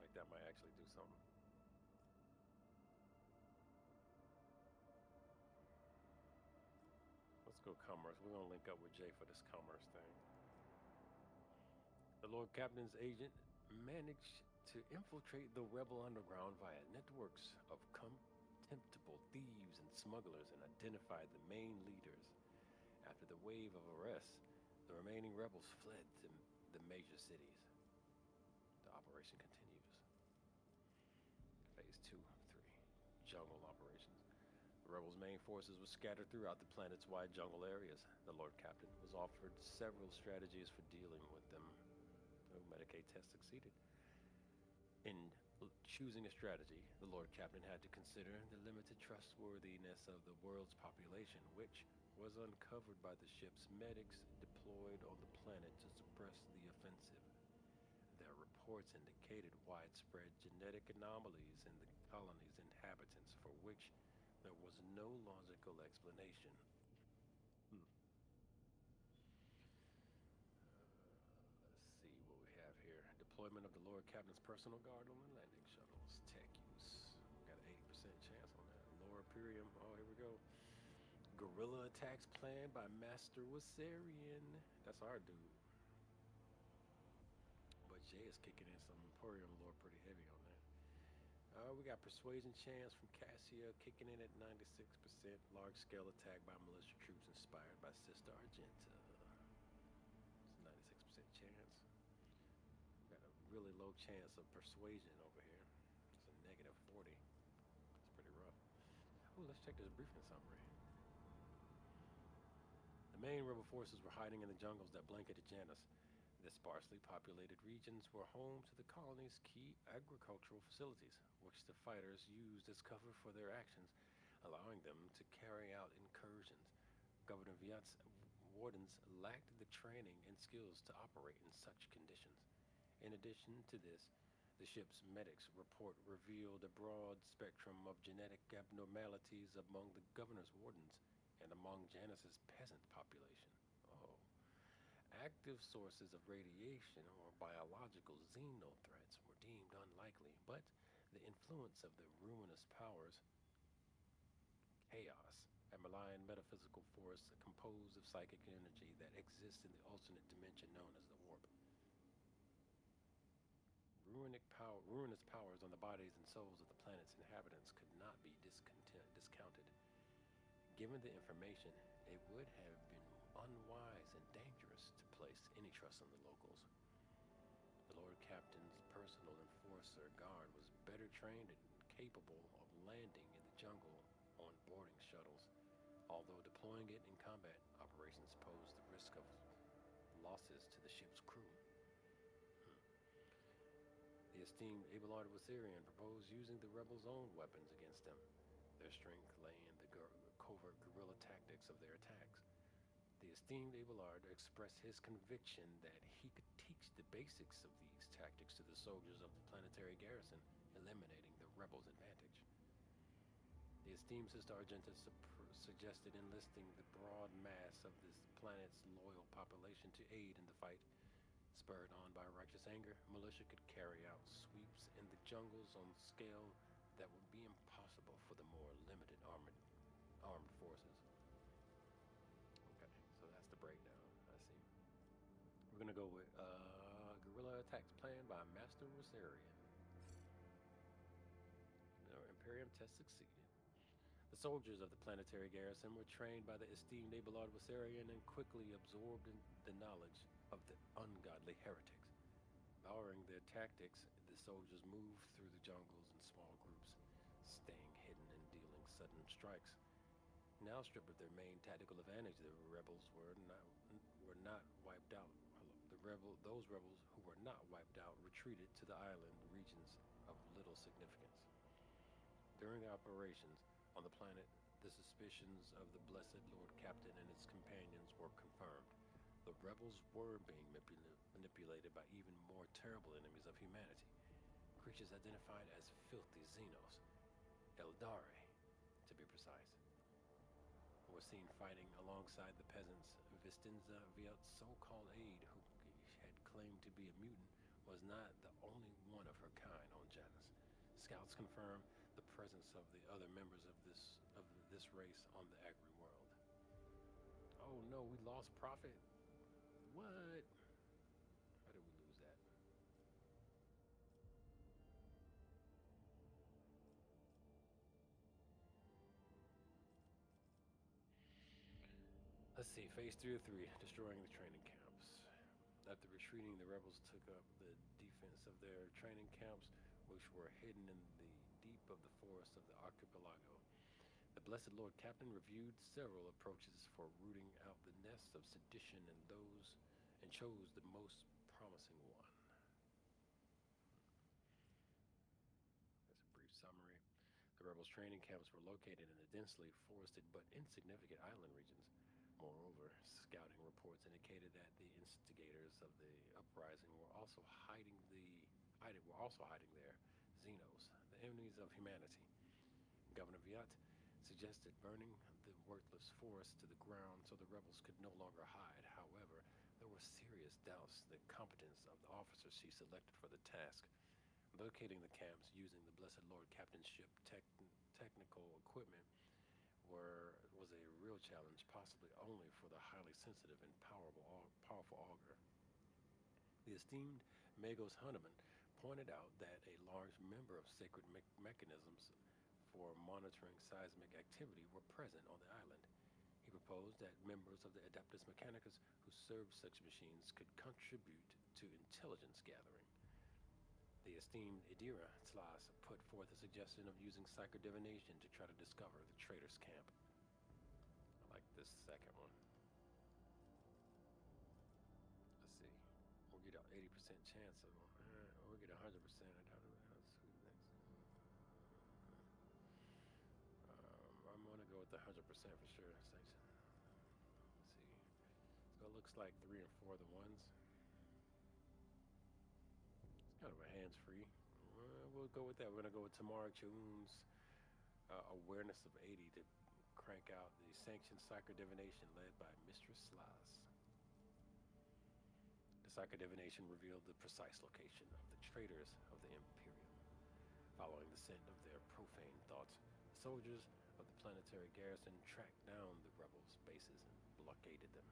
Like that might actually do something. Let's go commerce. We're going to link up with Jay for this commerce thing. The Lord Captain's agent managed to infiltrate the rebel underground via networks of contemptible thieves and smugglers and identified the main leaders. After the wave of arrests, the remaining rebels fled to the major cities. The operation continues. Phase 2 of 3. Jungle operations. The rebels' main forces were scattered throughout the planet's wide jungle areas. The Lord Captain was offered several strategies for dealing with them. No Medicaid test succeeded. In choosing a strategy, the Lord Captain had to consider the limited trustworthiness of the world's population, which was uncovered by the ship's medics deployed on the planet to suppress the offensive. Their reports indicated widespread genetic anomalies in the colony's inhabitants for which there was no logical explanation. Let's see what we have here. Deployment of the Lord Captain's personal guard on the landing shuttles. Tech use. Got an 80% chance on that. Lower Imperium. Oh, here we go. Guerrilla attacks planned by Master Wasarian. That's our dude. But Jay is kicking in some Imperium lore pretty heavy on that. We got persuasion chance from Cassia kicking in at 96%. Large scale attack by militia troops inspired by Sister Argenta. It's a 96% chance. We got a really low chance of persuasion over here. It's a negative 40. That's pretty rough. Oh, let's check this briefing summary. The main rebel forces were hiding in the jungles that blanketed Janus. The sparsely populated regions were home to the colony's key agricultural facilities, which the fighters used as cover for their actions, allowing them to carry out incursions. Governor Viat's wardens lacked the training and skills to operate in such conditions. In addition to this, the ship's medics report revealed a broad spectrum of genetic abnormalities among the governor's wardens and among Janus's peasant population. Active sources of radiation or biological xenothreats were deemed unlikely, but the influence of the ruinous powers, chaos, and malign metaphysical force composed of psychic energy that exists in the alternate dimension known as the warp. Ruinous powers on the bodies and souls of the planet's inhabitants could not be discounted. Given the information, it would have been unwise and dangerous to place any trust in the locals. The Lord Captain's personal enforcer guard was better trained and capable of landing in the jungle on boarding shuttles, although deploying it in combat operations posed the risk of losses to the ship's crew. The esteemed Abelard Wasirian proposed using the rebels' own weapons against them. Their strength lay in the covert guerrilla tactics of their attacks. The esteemed Abelard expressed his conviction that he could teach the basics of these tactics to the soldiers of the planetary garrison, eliminating the rebels' advantage. The esteemed Sister Argenta suggested enlisting the broad mass of this planet's loyal population to aid in the fight. Spurred on by righteous anger, militia could carry out sweeps in the jungles on a scale that would be impossible for the more limited armed forces. Okay, so that's the breakdown. I see. We're gonna go with guerrilla attacks planned by Master Rosarian. The Imperium test succeeded. The soldiers of the planetary garrison were trained by the esteemed Abelard Wasarian and quickly absorbed in the knowledge of the ungodly heretics. Borrowing their tactics, the soldiers moved through the jungles in small groups, staying hidden and dealing sudden strikes. Now stripped of their main tactical advantage, the rebels were not wiped out. Those rebels who were not wiped out retreated to the island regions of little significance. During the operations on the planet, the suspicions of the Blessed Lord Captain and his companions were confirmed. The rebels were being manipulated by even more terrible enemies of humanity, creatures identified as filthy Xenos, Eldari, to be precise, were seen fighting alongside the peasants. Vistinza Viot's so-called aide, who had claimed to be a mutant, was not the only one of her kind on Janus. Scouts confirmed the presence of the other members of this race on the Agri world. Oh no, we lost Prophet. What? How did we lose that? Let's see, phase 3 of 3, destroying the training camps. After retreating, the rebels took up the defense of their training camps, which were hidden in the deep of the forest of the archipelago. The Blessed Lord Captain reviewed several approaches for rooting out the nests of sedition and chose the most promising one. That's a brief summary. The rebels' training camps were located in the densely forested but insignificant island regions. Moreover, scouting reports indicated that the instigators of the uprising were also hiding there. Xenos, the enemies of humanity. Governor Viot suggested burning the worthless forest to the ground so the rebels could no longer hide. However, there were serious doubts the competence of the officers she selected for the task. Locating the camps using the Blessed Lord Captain's ship technical equipment was a real challenge, possibly only for the highly sensitive and powerful augur. The esteemed Magos Hunneman pointed out that a large number of sacred mechanisms for monitoring seismic activity were present on the island. He proposed that members of the Adeptus Mechanicus who served such machines could contribute to intelligence gathering. The esteemed Idira Tlas put forth a suggestion of using psychodivination to try to discover the traitor's camp. I like this second one. Let's see. We'll get an 80% chance of we'll get 100%. I doubt it. Who's next? I'm gonna go with the 100% for sure. Let's see. So it looks like 3 and 4 are the ones. It's kind of a hands-free. We'll go with that. We're gonna go with Tamara Chun's awareness of 80 to crank out the sanctioned psychodivination led by Mistress Slaz. The psychodivination revealed the precise location of the traitors of the Imperium. Following the scent of their profane thoughts, the soldiers of the planetary garrison tracked down the rebels defenses and blockaded them.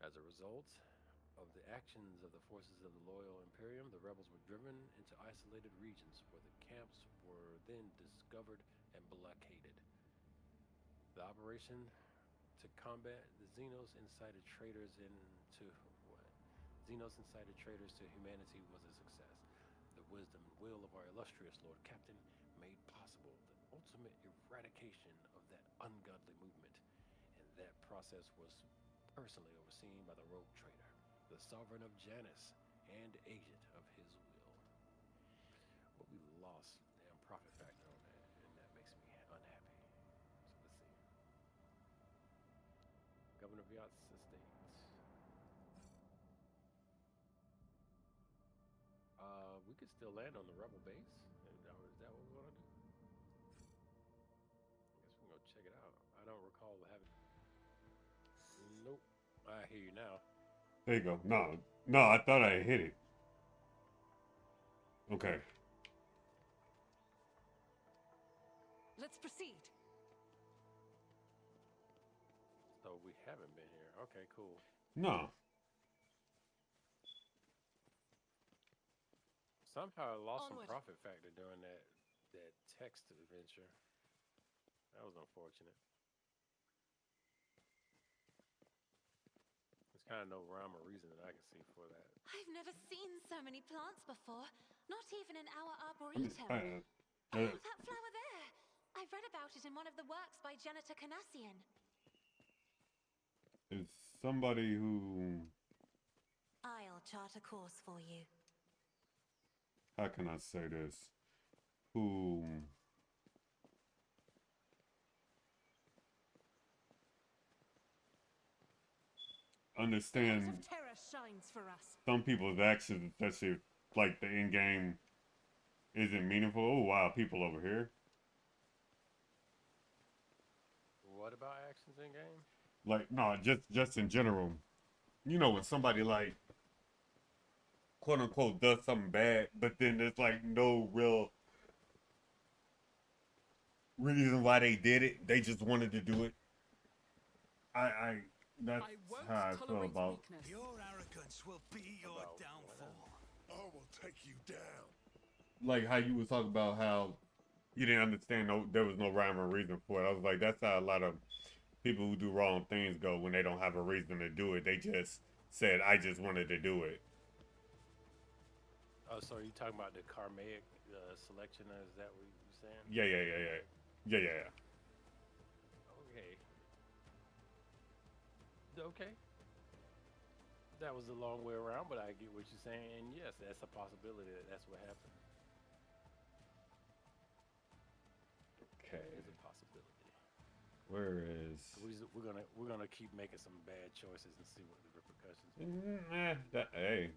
As a result of the actions of the forces of the loyal Imperium, the rebels were driven into isolated regions where the camps were then discovered and blockaded. The operation to combat the Xenos incited traitors into what? Xenos incited traitors to humanity was a success. The wisdom and will of our illustrious Lord Captain made possible the ultimate eradication of that ungodly movement, and that process was personally overseen by the rogue trader, the sovereign of Janus and agent of his will. But we lost damn profit factor on that, and that makes me unhappy. So let's see. Governor Viat's estate. We could still land on the rebel base. Is that what we want to do? I guess we can go check it out. I don't recall having. Nope. I hear you now.
There you go. No, I thought I hit it. Okay.
Let's proceed.
So we haven't been here. Okay, cool.
No.
Somehow I lost
Onward.
some profit factor during that text adventure. That was unfortunate. There's kind of no rhyme or reason that I can see for that.
I've never seen so many plants before. Not even in our arboretum. Oh, that flower there. I read about it in one of the works by Janitor Canassian.
Is somebody who,
I'll chart a course for you.
how can I say this, who understand
Light of terror shines for us.
some people's actions, especially like the end game, isn't meaningful. Oh wow, people over here.
What about actions in game?
Like no, just in general. You know when somebody like quote unquote does something bad, but then there's like no real reason why they did it. They just wanted to do it. That's
I won't
how I feel
tolerate
about.
weakness.
Your arrogance will be your
About
downfall.
I will take you down.
Like how you was talking about how you didn't understand there was no rhyme or reason for it. I was like, that's how a lot of people who do wrong things go when they don't have a reason to do it. They just said, I just wanted to do it.
Oh, so are you talking about the karmic selection? Is that what you're saying?
Yeah.
Okay. That was a long way around, but I get what you're saying. And yes, that's a possibility that that's what happened.
Okay.
It's a possibility.
Where is?
We're gonna keep making some bad choices and see what the repercussions are.
Hey.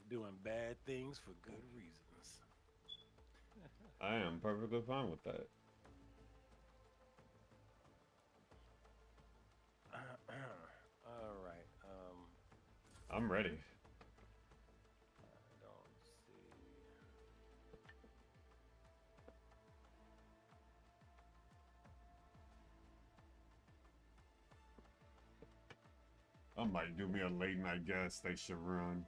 Doing bad things for good reasons.
I am perfectly fine with that.
All right.
I'm ready.
I don't see.
I might do me a late night gas station run.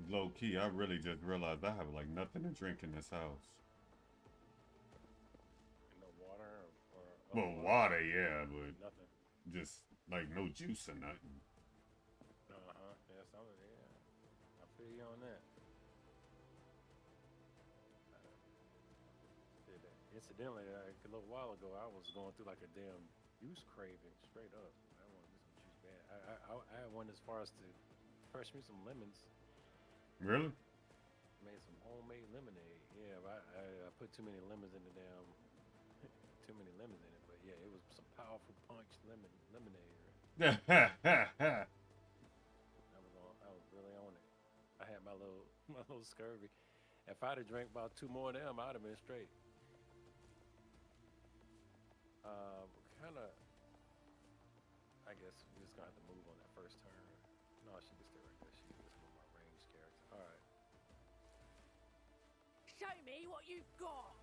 Low key, I really just realized I have like nothing to drink in this house.
No water or
Well, water, yeah, but
nothing.
just like no juice or nothing.
Yeah, some of it. Yeah, I feel you on that. Incidentally, like a little while ago, I was going through like a damn juice craving straight up. I want to get some juice man. I went as far as to crush me some lemons.
Really?
Made some homemade lemonade. Yeah, but I put too many lemons in the damn. Too many lemons in it. But yeah, it was some powerful punch lemonade. I was really on it. I had my little scurvy. If I'd have drank about 2 more of them, I'd have been straight. Kind of. I guess we're just gonna have to move on that first turn. No, she can stay right there. She's just one of my ranged characters. All right.
Show me what you've got.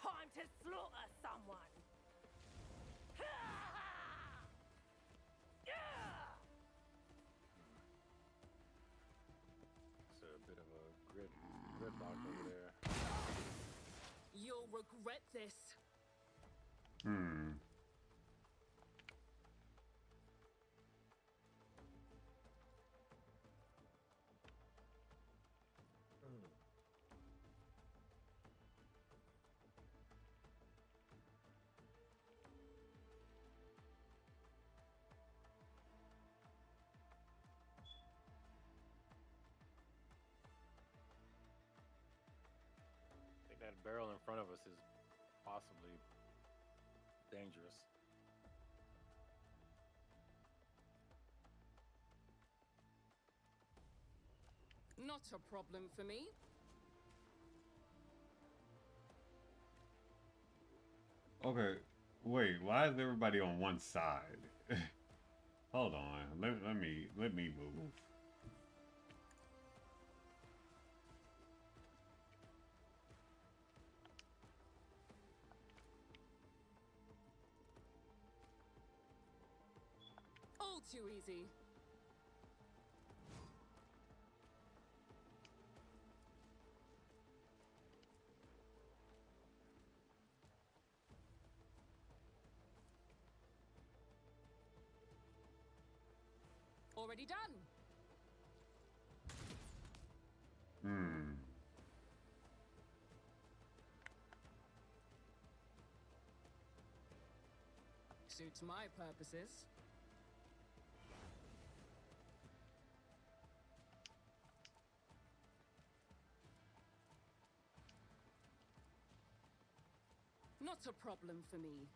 Time to slaughter someone.
It's a bit of a gridlock over there.
You'll regret this.
Hmm.
I think that barrel in front of us is possibly dangerous.
Not a problem for me.
Okay. Wait, why is everybody on one side? Hold on. Let me move.
All too easy. Already done.
Hmm.
Suits my purposes. Not a problem for me.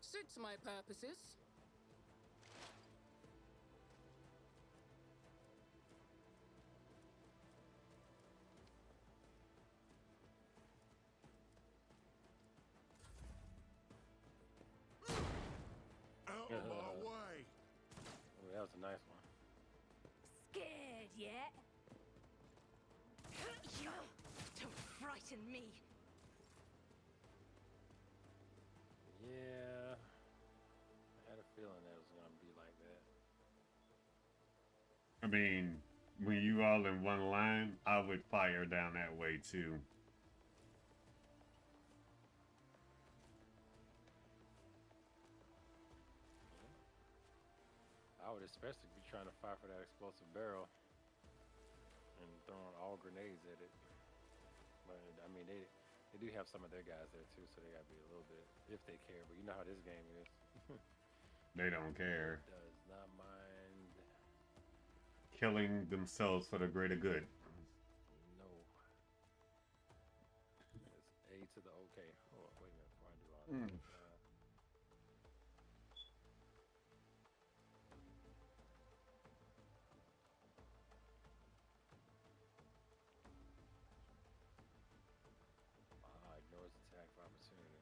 Suits my purposes.
Out of my way!
Oh, that was a nice one.
Scared yet? Don't frighten me.
Yeah, I had a feeling that was gonna be like that.
I mean, when you all in one line, I would fire down that way too.
I would especially be trying to fire for that explosive barrel and throwing all grenades at it. But I mean, they do have some of their guys there too, so they gotta be a little bit, if they care. But you know how this game is.
They don't care.
Does not mind.
Killing themselves for the greater good.
No. It's A to the OK. Oh, wait a minute before I do all that. Ignores attack for opportunity.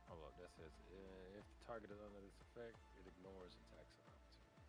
Hold up, that says if the target is under this effect, it ignores attacks of opportunity.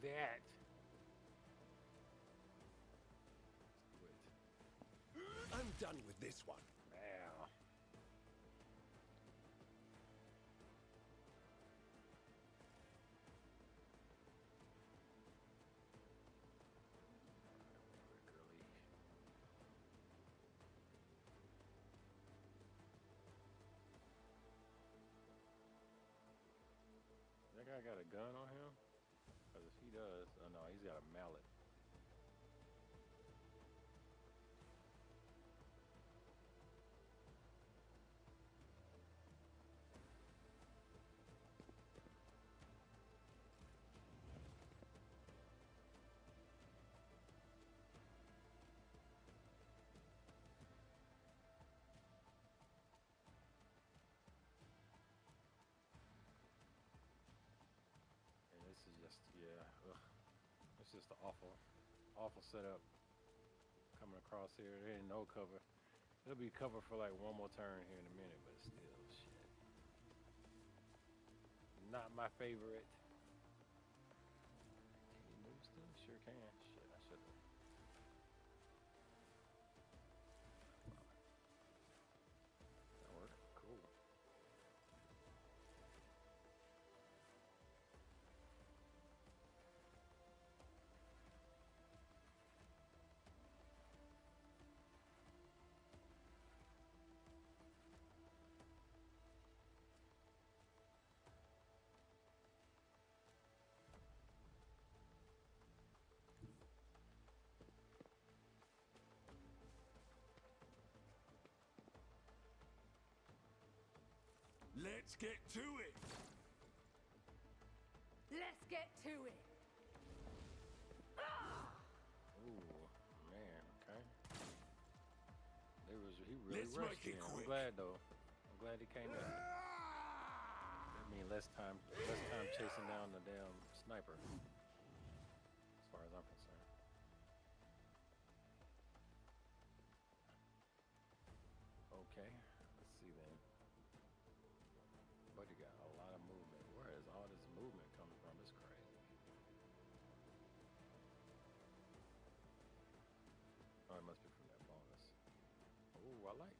that.
I'm done with this one.
Wow. That guy got a gun on him? Because if he does, oh no, he's got a mallet. And this is just, yeah, ugh. It's just an awful setup. Coming across here, there ain't no cover. It'll be cover for like one more turn here in a minute, but still, shit. Not my favorite. Can you move still? Sure can. Shit, I should have. That worked. Cool.
Let's get to it.
Let's get to it.
Ooh, man, okay. He really
Let's
rushed
make it
in. I'm
quick.
glad though. I'm glad he came in. That means less time chasing down the damn sniper. As far as I'm concerned. Okay, let's see then. But you got a lot of movement. Where is all this movement coming from? It's crazy. Oh, it must be from that bonus. Oh, I like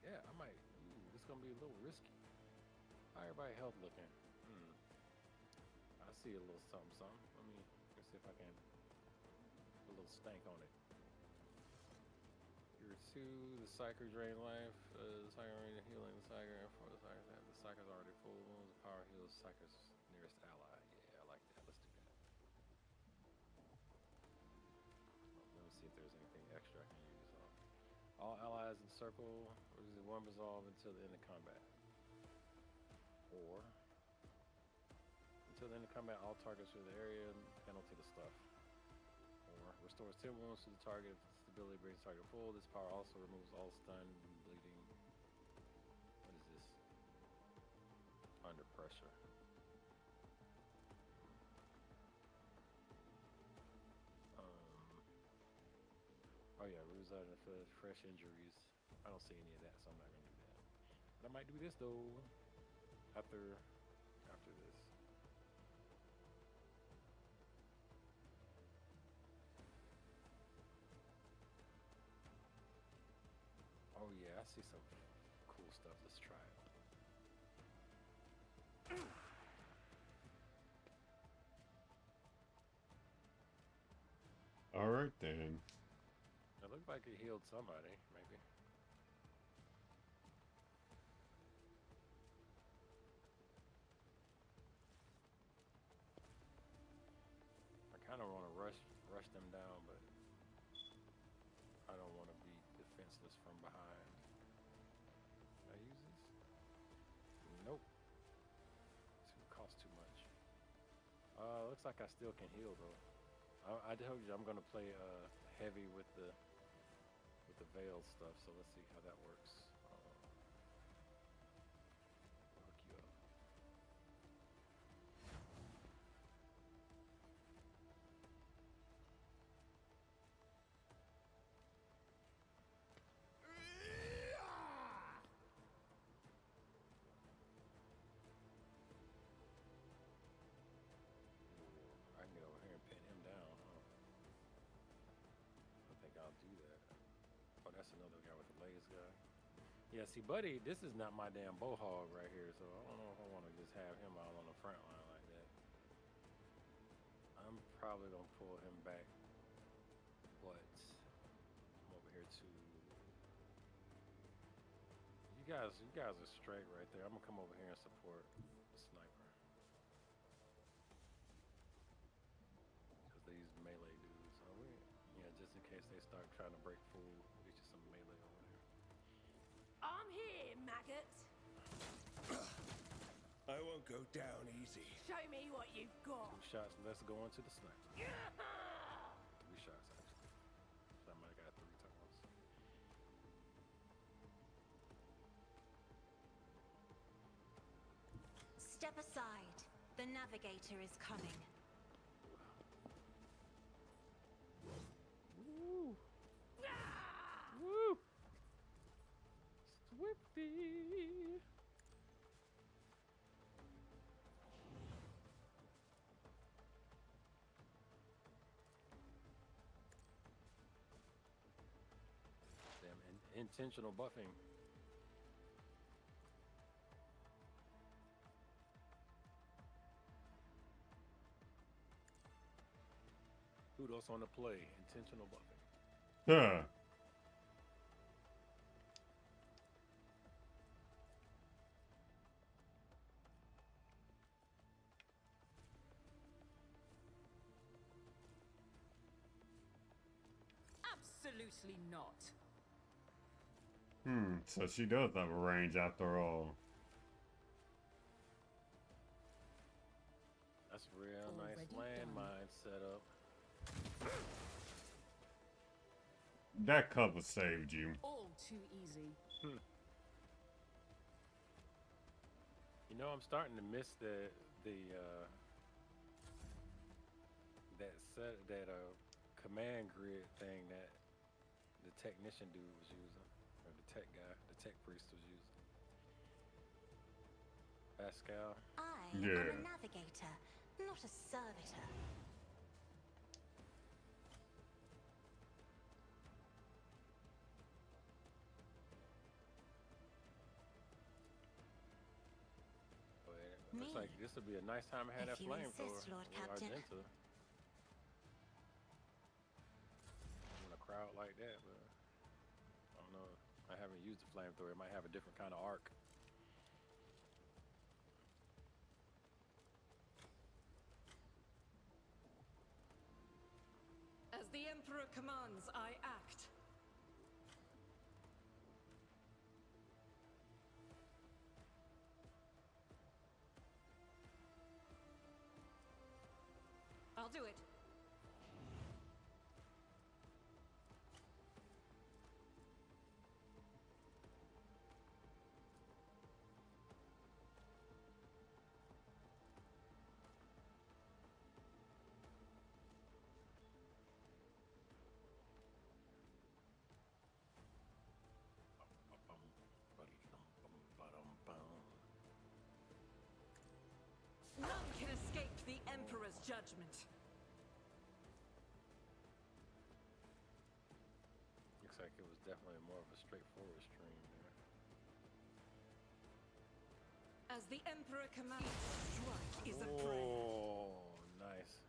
that. I might. Ooh, this is gonna be a little risky. How everybody health looking? I see a little something. Let's see if I can put a little stank on it. Here 2, the Psyker drain life. The Psyker arena healing the Psyker. For the Psyker, the Psyker's already full. The power heals Psyker's nearest ally. Yeah, I like that. Let's do that. Let me see if there's anything extra I can use. All allies in circle. Uses 1 resolve until the end of combat. Or until the end of combat, all targets with the area penalty to stuff. Or restores 10 wounds to the target. Stability brings the target full. This power also removes all stun, bleeding. What is this? Under pressure. Oh yeah, result in fresh injuries. I don't see any of that, so I'm not gonna do that. But I might do this though. After this. Oh yeah, I see some cool stuff. Let's try it.
All right then.
It looked like it healed somebody, maybe. I kind of want to rush them down, but I don't want to be defenseless from behind. Can I use this? Nope. It costs too much. Looks like I still can heal though. I told you I'm gonna play heavy with the veil stuff, so let's see how that works. Hook you up. I can get over here and pin that's another guy with the laser guy. Yeah, see, buddy, this is not my damn bow hog right here, so I don't know if I want to just have him out on the front line like that. I'm probably gonna pull him back, but I'm over here too. You guys are straight right there. I'm gonna come over here and support the sniper. Cause these melee dudes, just in case they start trying to break full, get you some melee over there.
I'm here, maggot.
I won't go down easy.
Show me what you've got.
2 shots, let's go into the sniper. 3 shots actually. So I might have got 3 times.
Step aside. The navigator is coming.
Woo! Woo! Swifty! Damn, intentional buffing. Kudos on the play. Intentional buffing.
Huh.
Absolutely not.
So she does have a range after all.
That's real nice
Already
landmine setup.
That cover saved you.
All too easy.
You know, I'm starting to miss that command grid thing that the technician dude was using, or the tech guy, the tech priest was using. Pascal.
I
Yeah.
am a navigator, not a servitor.
Looks
Me?
like this would be a nice time to have
If
that
you
flamethrower.
insist, Lord
with
Captain.
Argenta. In a crowd like that, but I don't know. I haven't used the flamethrower. It might have a different kind of arc.
As the Emperor commands, I act. I'll do it. None can escape the Emperor's judgment.
Looks like it was definitely more of a straightforward stream there.
As the Emperor commands, strike is a prayer.
Oh, nice.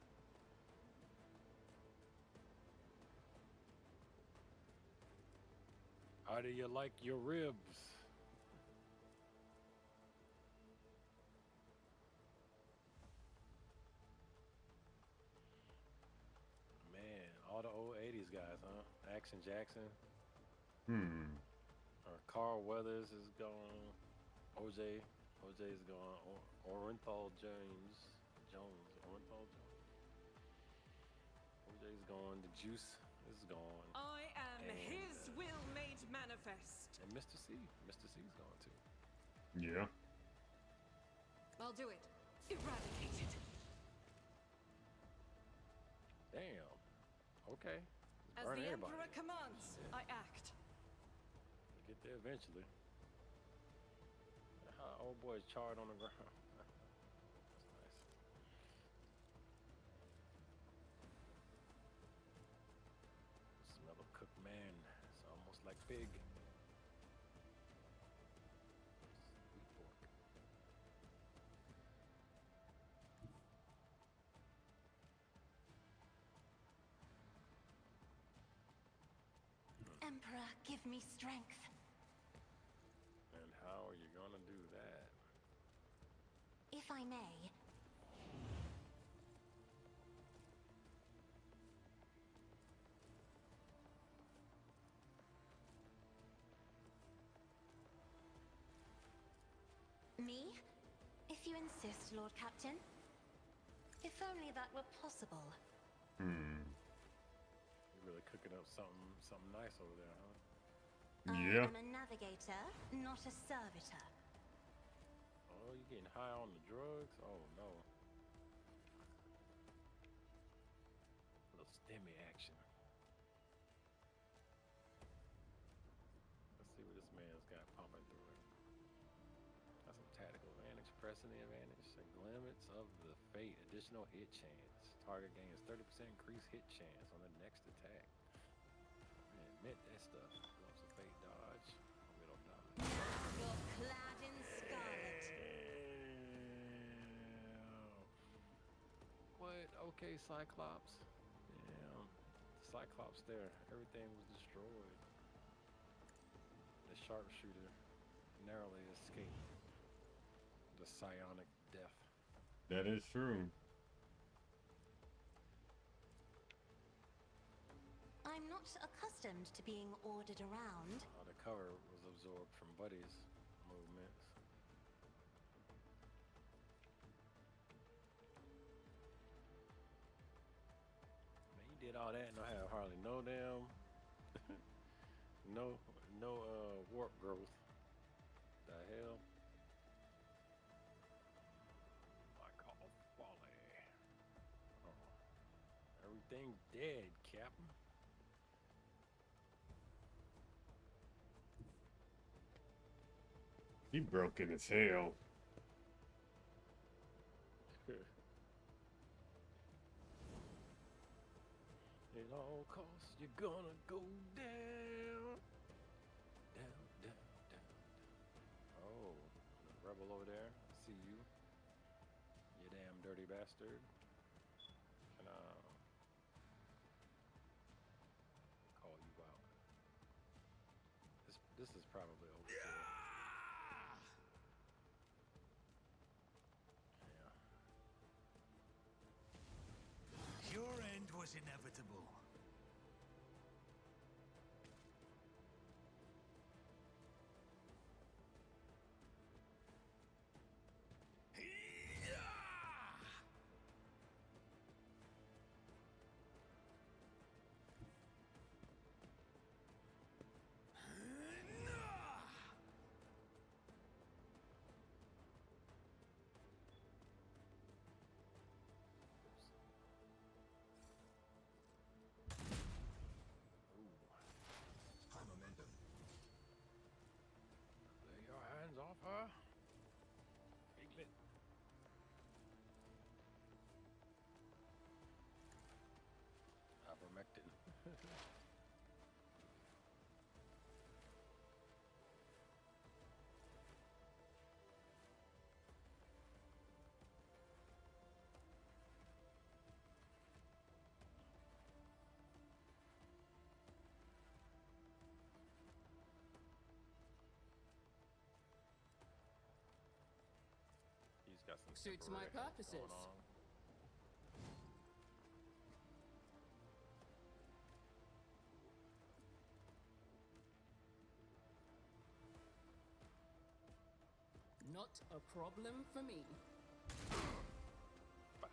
How do you like your ribs? Man, all the old 80s guys, huh? Action Jackson. Carl Weathers is gone. OJ's gone. Orenthal Orenthal Jones. OJ's gone. The Juice is gone.
I am
And,
his will made manifest.
And Mr. C's gone too.
Yeah.
I'll do it. Eradicate it.
Damn. Okay.
As
Burn
the
everybody.
Emperor commands,
Yeah.
I act.
We'll get there eventually. How old boy's charred on the ground. That's nice. Smell of cooked man. It's almost like big. Sweet pork.
Emperor, give me strength.
And how are you gonna do that?
If I may. Me? If you insist, Lord Captain. If only that were possible.
You're really cooking up something nice over there, huh?
Yeah.
I am a navigator, not a servitor.
Oh, you getting high on the drugs? Oh no. A little stimmy action. Let's see what this man's got pumping through it. Got some tactical advantage, pressing the advantage, and glimpse of the fate, additional hit chance. Target gains 30% increased hit chance on the next attack. Man, admit that stuff. Glimpse of fate, dodge, middle dodge.
You're clad in scarlet.
What? Okay, Cyclops. Damn. Cyclops there. Everything was destroyed. The sharpshooter narrowly escaped the psionic death.
That is true.
I'm not accustomed to being ordered around.
The cover was absorbed from Buddy's movements. Man, you did all that and I have hardly no damn no warp growth. The hell? I call folly. Oh. Everything dead, Captain.
He broken as hell.
At all costs, you're gonna go down. Down, down, down, down. Oh, the rebel over there. I see you. You damn dirty bastard. Can I call you out? This is probably over.
Your end was inevitable.
Lay your hands off her. Piglet. Ivermectin. He's got some
Suits my
temporary hate
purposes.
going on.
Not a problem for me.
Bow.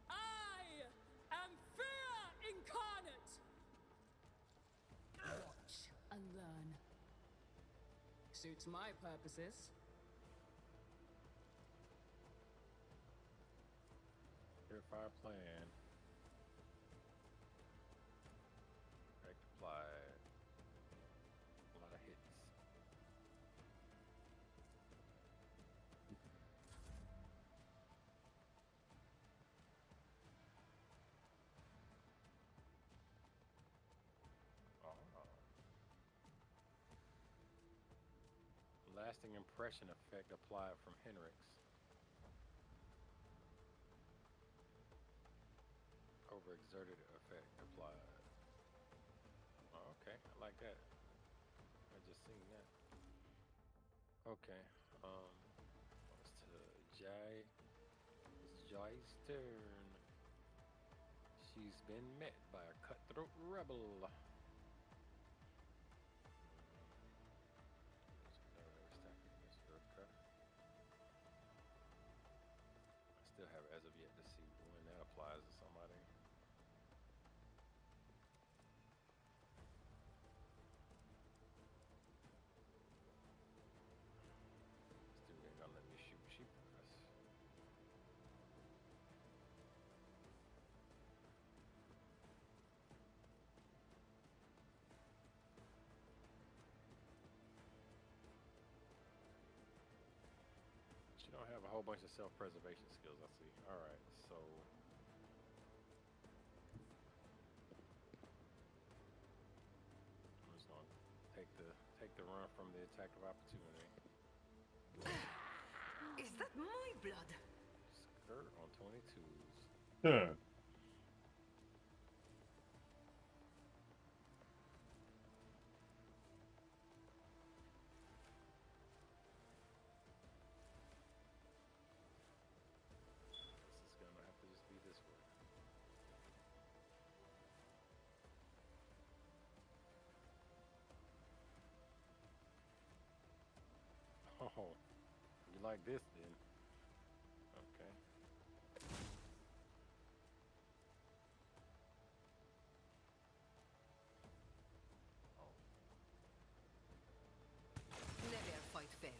I am fear incarnate. Watch and learn. Suits my purposes.
Purifier plan. Correct applied. lasting impression effect applied from Henrix. Overexerted effect applied. Oh, okay, I like that. I just seen that. Okay, it's to Jai. It's Jai's turn. She's been met by a cutthroat rebel. I still have as of yet to see when that applies to somebody. Still ain't gonna let me shoot sheep for us. She don't have a whole bunch of self-preservation skills, I see. Alright, so I'm just gonna take the run from the attack of opportunity.
Is that my blood?
Skirt on 22s.
Yeah.
This is gonna have to just be this way. Oh, you like this then? Okay. Oh,
Never fight fair.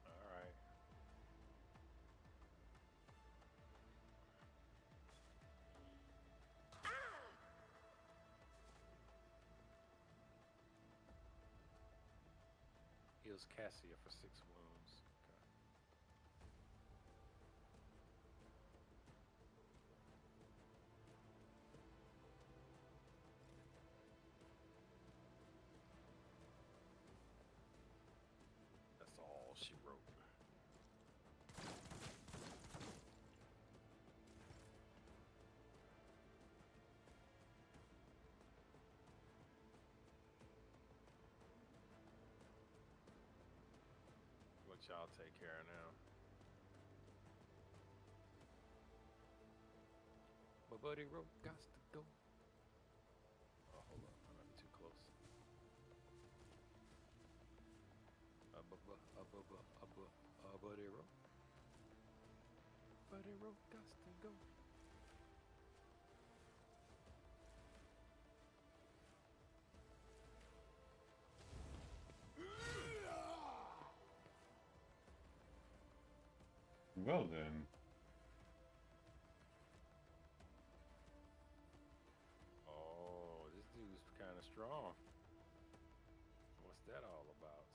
all right. Heals Cassia for 6 wounds. Okay. That's all she wrote. What y'all take care of now? My buddy Rope got to go. Oh, hold on. I might be too close. Buddy Rope. Buddy Rope got to go.
Well then.
Oh, this dude's kind of strong. What's that all about?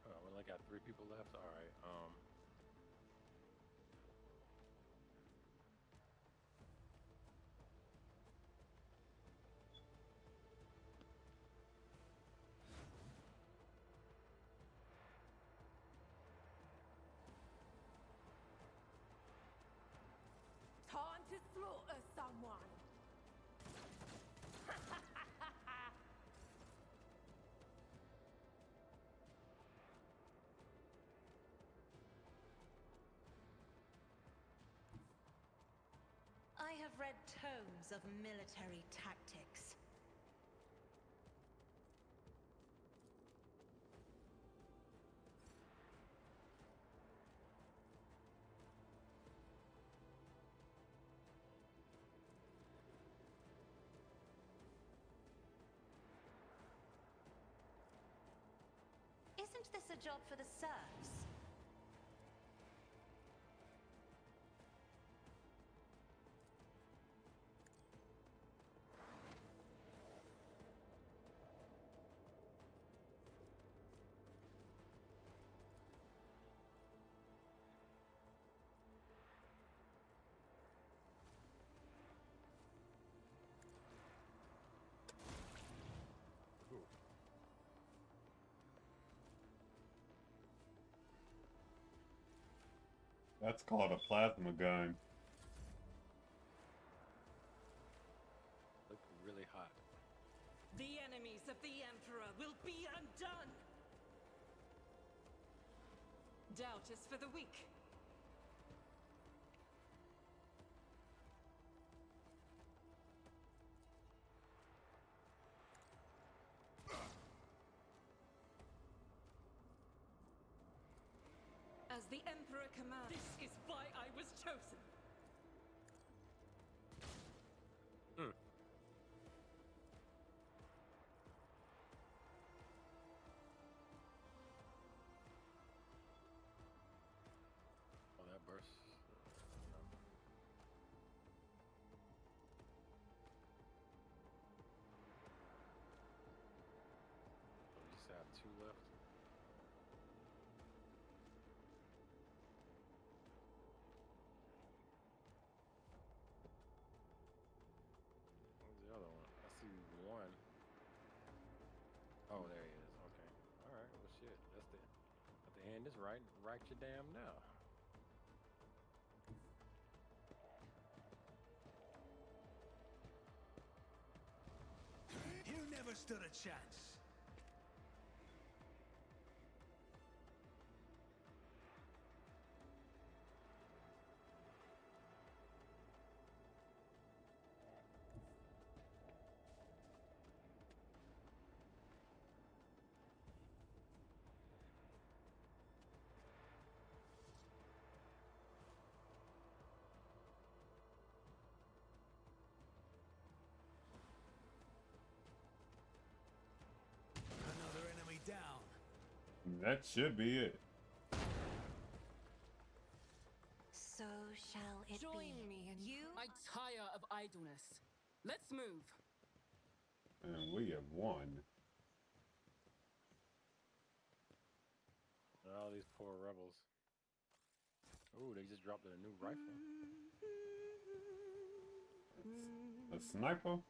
Oh, we only got 3 people left. All right.
have read tomes of military tactics.
Isn't this a job for the serfs?
That's called a plasma gun.
Look really hot.
The enemies of the Emperor will be undone! Doubt is for the weak. As the Emperor commands, this is why I was chosen.
Oh, that burst. We just have 2 left. Where's the other one? I see 1. Oh, there he is. Okay. All right. Well, shit. That's the. At the end is right. Right your damn now.
You never stood a chance. Another enemy down.
That should be it.
So shall it
Join
be.
me and
You
I tire of idleness. Let's move.
And we have won.
All these poor rebels. Ooh, they just dropped a new rifle.
A sniper?